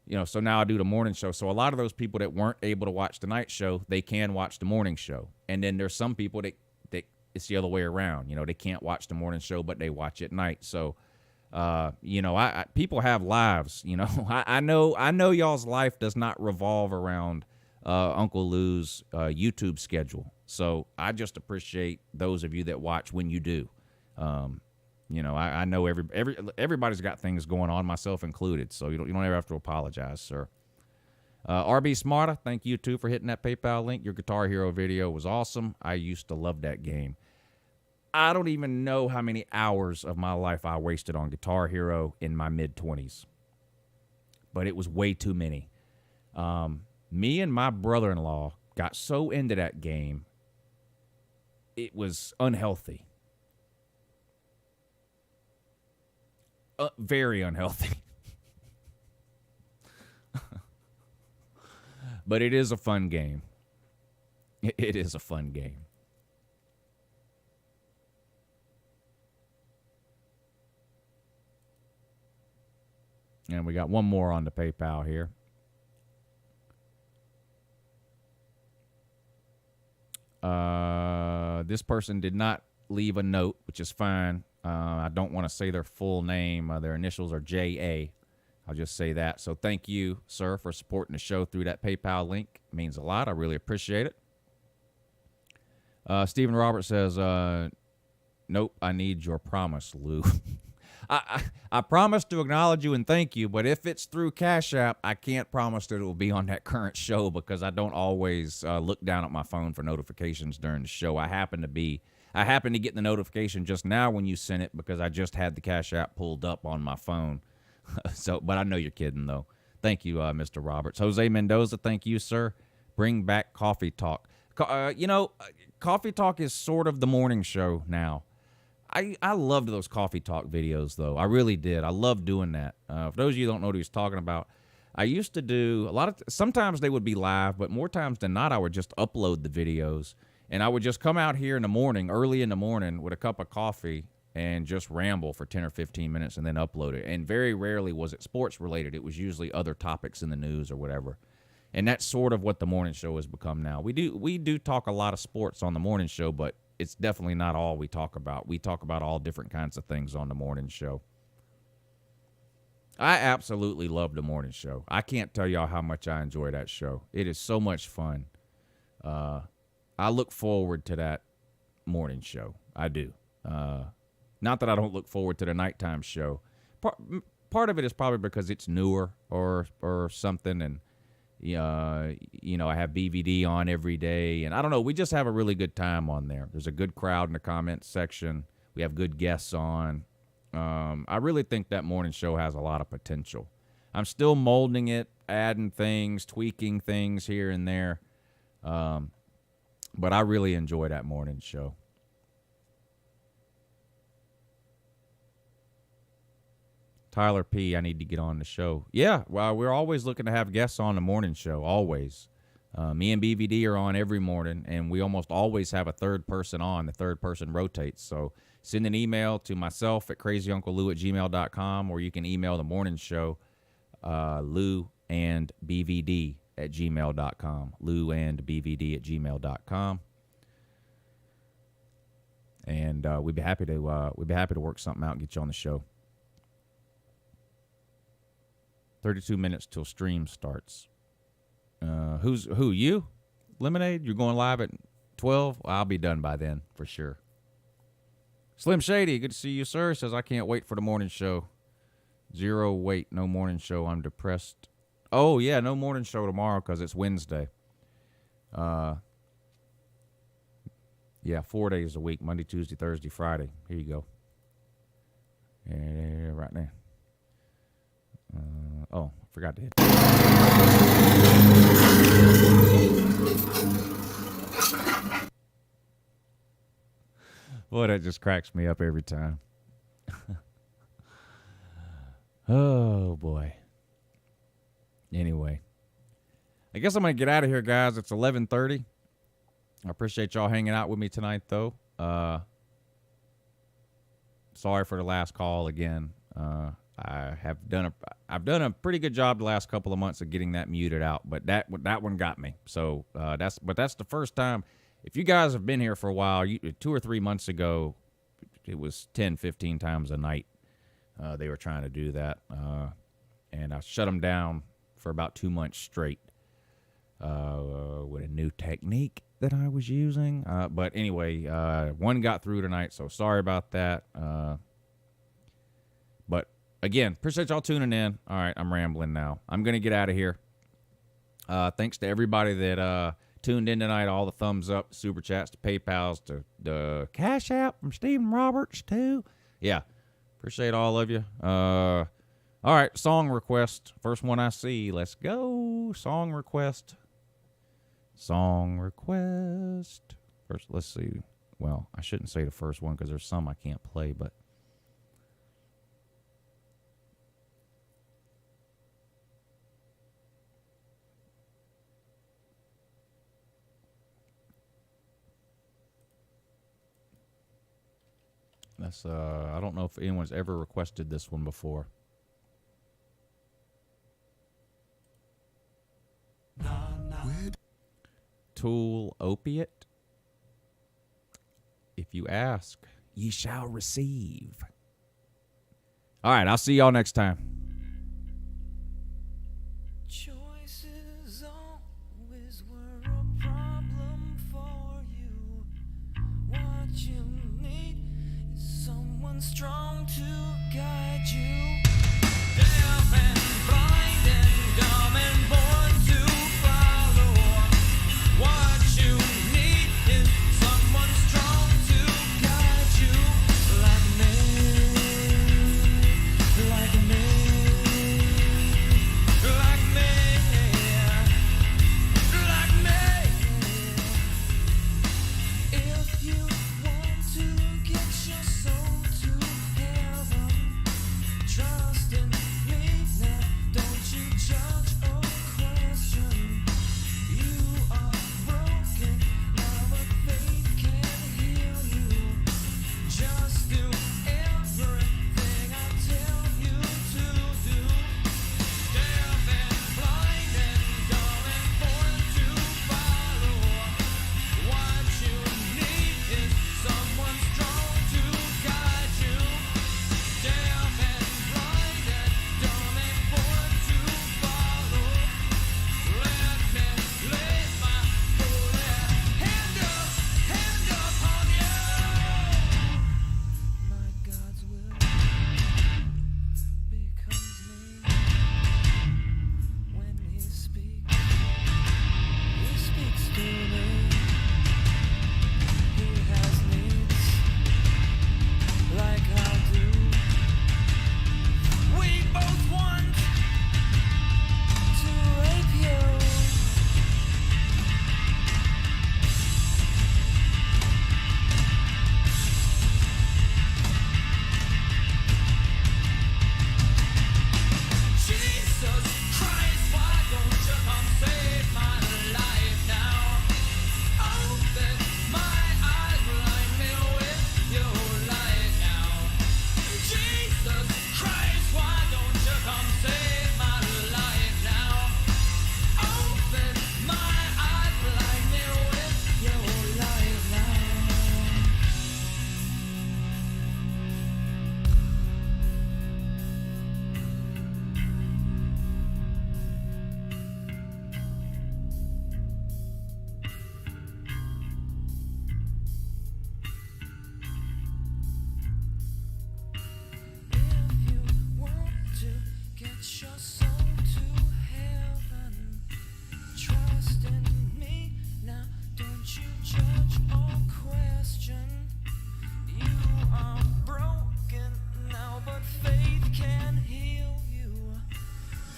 You know, so now I do the morning show. So a lot of those people that weren't able to watch the night show, they can watch the morning show. And then there's some people that it's the other way around. You know, they can't watch the morning show, but they watch at night. So, you know, people have lives. You know, I know y'all's life does not revolve around Uncle Lou's YouTube schedule. So I just appreciate those of you that watch when you do. You know, I know everybody's got things going on, myself included. So you don't ever have to apologize, sir. RB Smarta, thank you too for hitting that PayPal link. Your Guitar Hero video was awesome. I used to love that game. I don't even know how many hours of my life I wasted on Guitar Hero in my mid-20s. But it was way too many. Me and my brother-in-law got so into that game, it was unhealthy. Very unhealthy. But it is a fun game. It is a fun game. And we got one more on the PayPal here. This person did not leave a note, which is fine. I don't want to say their full name. Their initials are J.A. I'll just say that. So thank you, sir, for supporting the show through that PayPal link. It means a lot. I really appreciate it. Stephen Roberts says, nope, I need your promise, Lou. I promise to acknowledge you and thank you, but if it's through Cash App, I can't promise that it will be on that current show because I don't always look down at my phone for notifications during the show. I happen to get the notification just now when you sent it because I just had the Cash App pulled up on my phone. So, but I know you're kidding, though. Thank you, Mr. Roberts. Jose Mendoza, thank you, sir. Bring back Coffee Talk. Coffee Talk is sort of the morning show now. I loved those Coffee Talk videos, though. I really did. I loved doing that. For those of you who don't know what he's talking about, I used to do sometimes they would be live, but more times than not, I would just upload the videos. And I would just come out here in the morning, early in the morning, with a cup of coffee and just ramble for 10 or 15 minutes and then upload it. And very rarely was it sports related. It was usually other topics in the news or whatever. And that's sort of what the morning show has become now. We do talk a lot of sports on the morning show, but it's definitely not all we talk about. We talk about all different kinds of things on the morning show. I absolutely love the morning show. I can't tell y'all how much I enjoy that show. It is so much fun. I look forward to that morning show. I do. Not that I don't look forward to the nighttime show. Part of it is probably because it's newer or something, and I have BVD on every day, and I don't know. We just have a really good time on there. There's a good crowd in the comments section. We have good guests on. I really think that morning show has a lot of potential. I'm still molding it, adding things, tweaking things here and there. But I really enjoy that morning show. Tyler P., I need to get on the show. Yeah, well, we're always looking to have guests on the morning show, always. Me and BVD are on every morning, and we almost always have a third person on. The third person rotates. So send an email to myself at crazyunclelou@gmail.com, or you can email the morning show, Lou and BVD at gmail.com. Lou and BVD at gmail.com. And we'd be happy to work something out and get you on the show. 32 minutes till stream starts. Who, you? Lemonade? You're going live at 12? Well, I'll be done by then, for sure. Slim Shady, good to see you, sir. Says, I can't wait for the morning show. Zero, wait, no morning show. I'm depressed. Oh, yeah, no morning show tomorrow because it's Wednesday. Yeah, 4 days a week, Monday, Tuesday, Thursday, Friday. Here you go. Right there. Oh, I forgot to hit. Boy, that just cracks me up every time. Oh, boy. Anyway, I guess I'm going to get out of here, guys. It's 11:30. I appreciate y'all hanging out with me tonight, though. Sorry for the last call again. I've done a pretty good job the last couple of months of getting that muted out, but that one got me. So that's the first time. If you guys have been here for a while, 2 or 3 months ago, it was 10, 15 times a night. They were trying to do that, and I shut them down for about 2 months straight with a new technique that I was using. But anyway, one got through tonight, so sorry about that. But again, appreciate y'all tuning in. All right, I'm rambling now. I'm going to get out of here. Thanks to everybody that tuned in tonight, all the thumbs up, super chats, to PayPals, to the Cash App from Stephen Roberts, too. Yeah, appreciate all of you. All right, song request. First one I see. Let's go. Song request. Song request. First, let's see. Well, I shouldn't say the first one because there's some I can't play, but. That's, I don't know if anyone's ever requested this one before. Tool, Opiate. If you ask, ye shall receive. All right, I'll see y'all next time. Choices always were a problem for you. What you need is someone strong to guide you. Deaf and blind and dumb and born to follow. What you need is someone strong to guide you. Like me, like me, like me, like me. If you want to get your soul to heaven, trust in me now, don't you just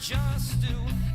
just do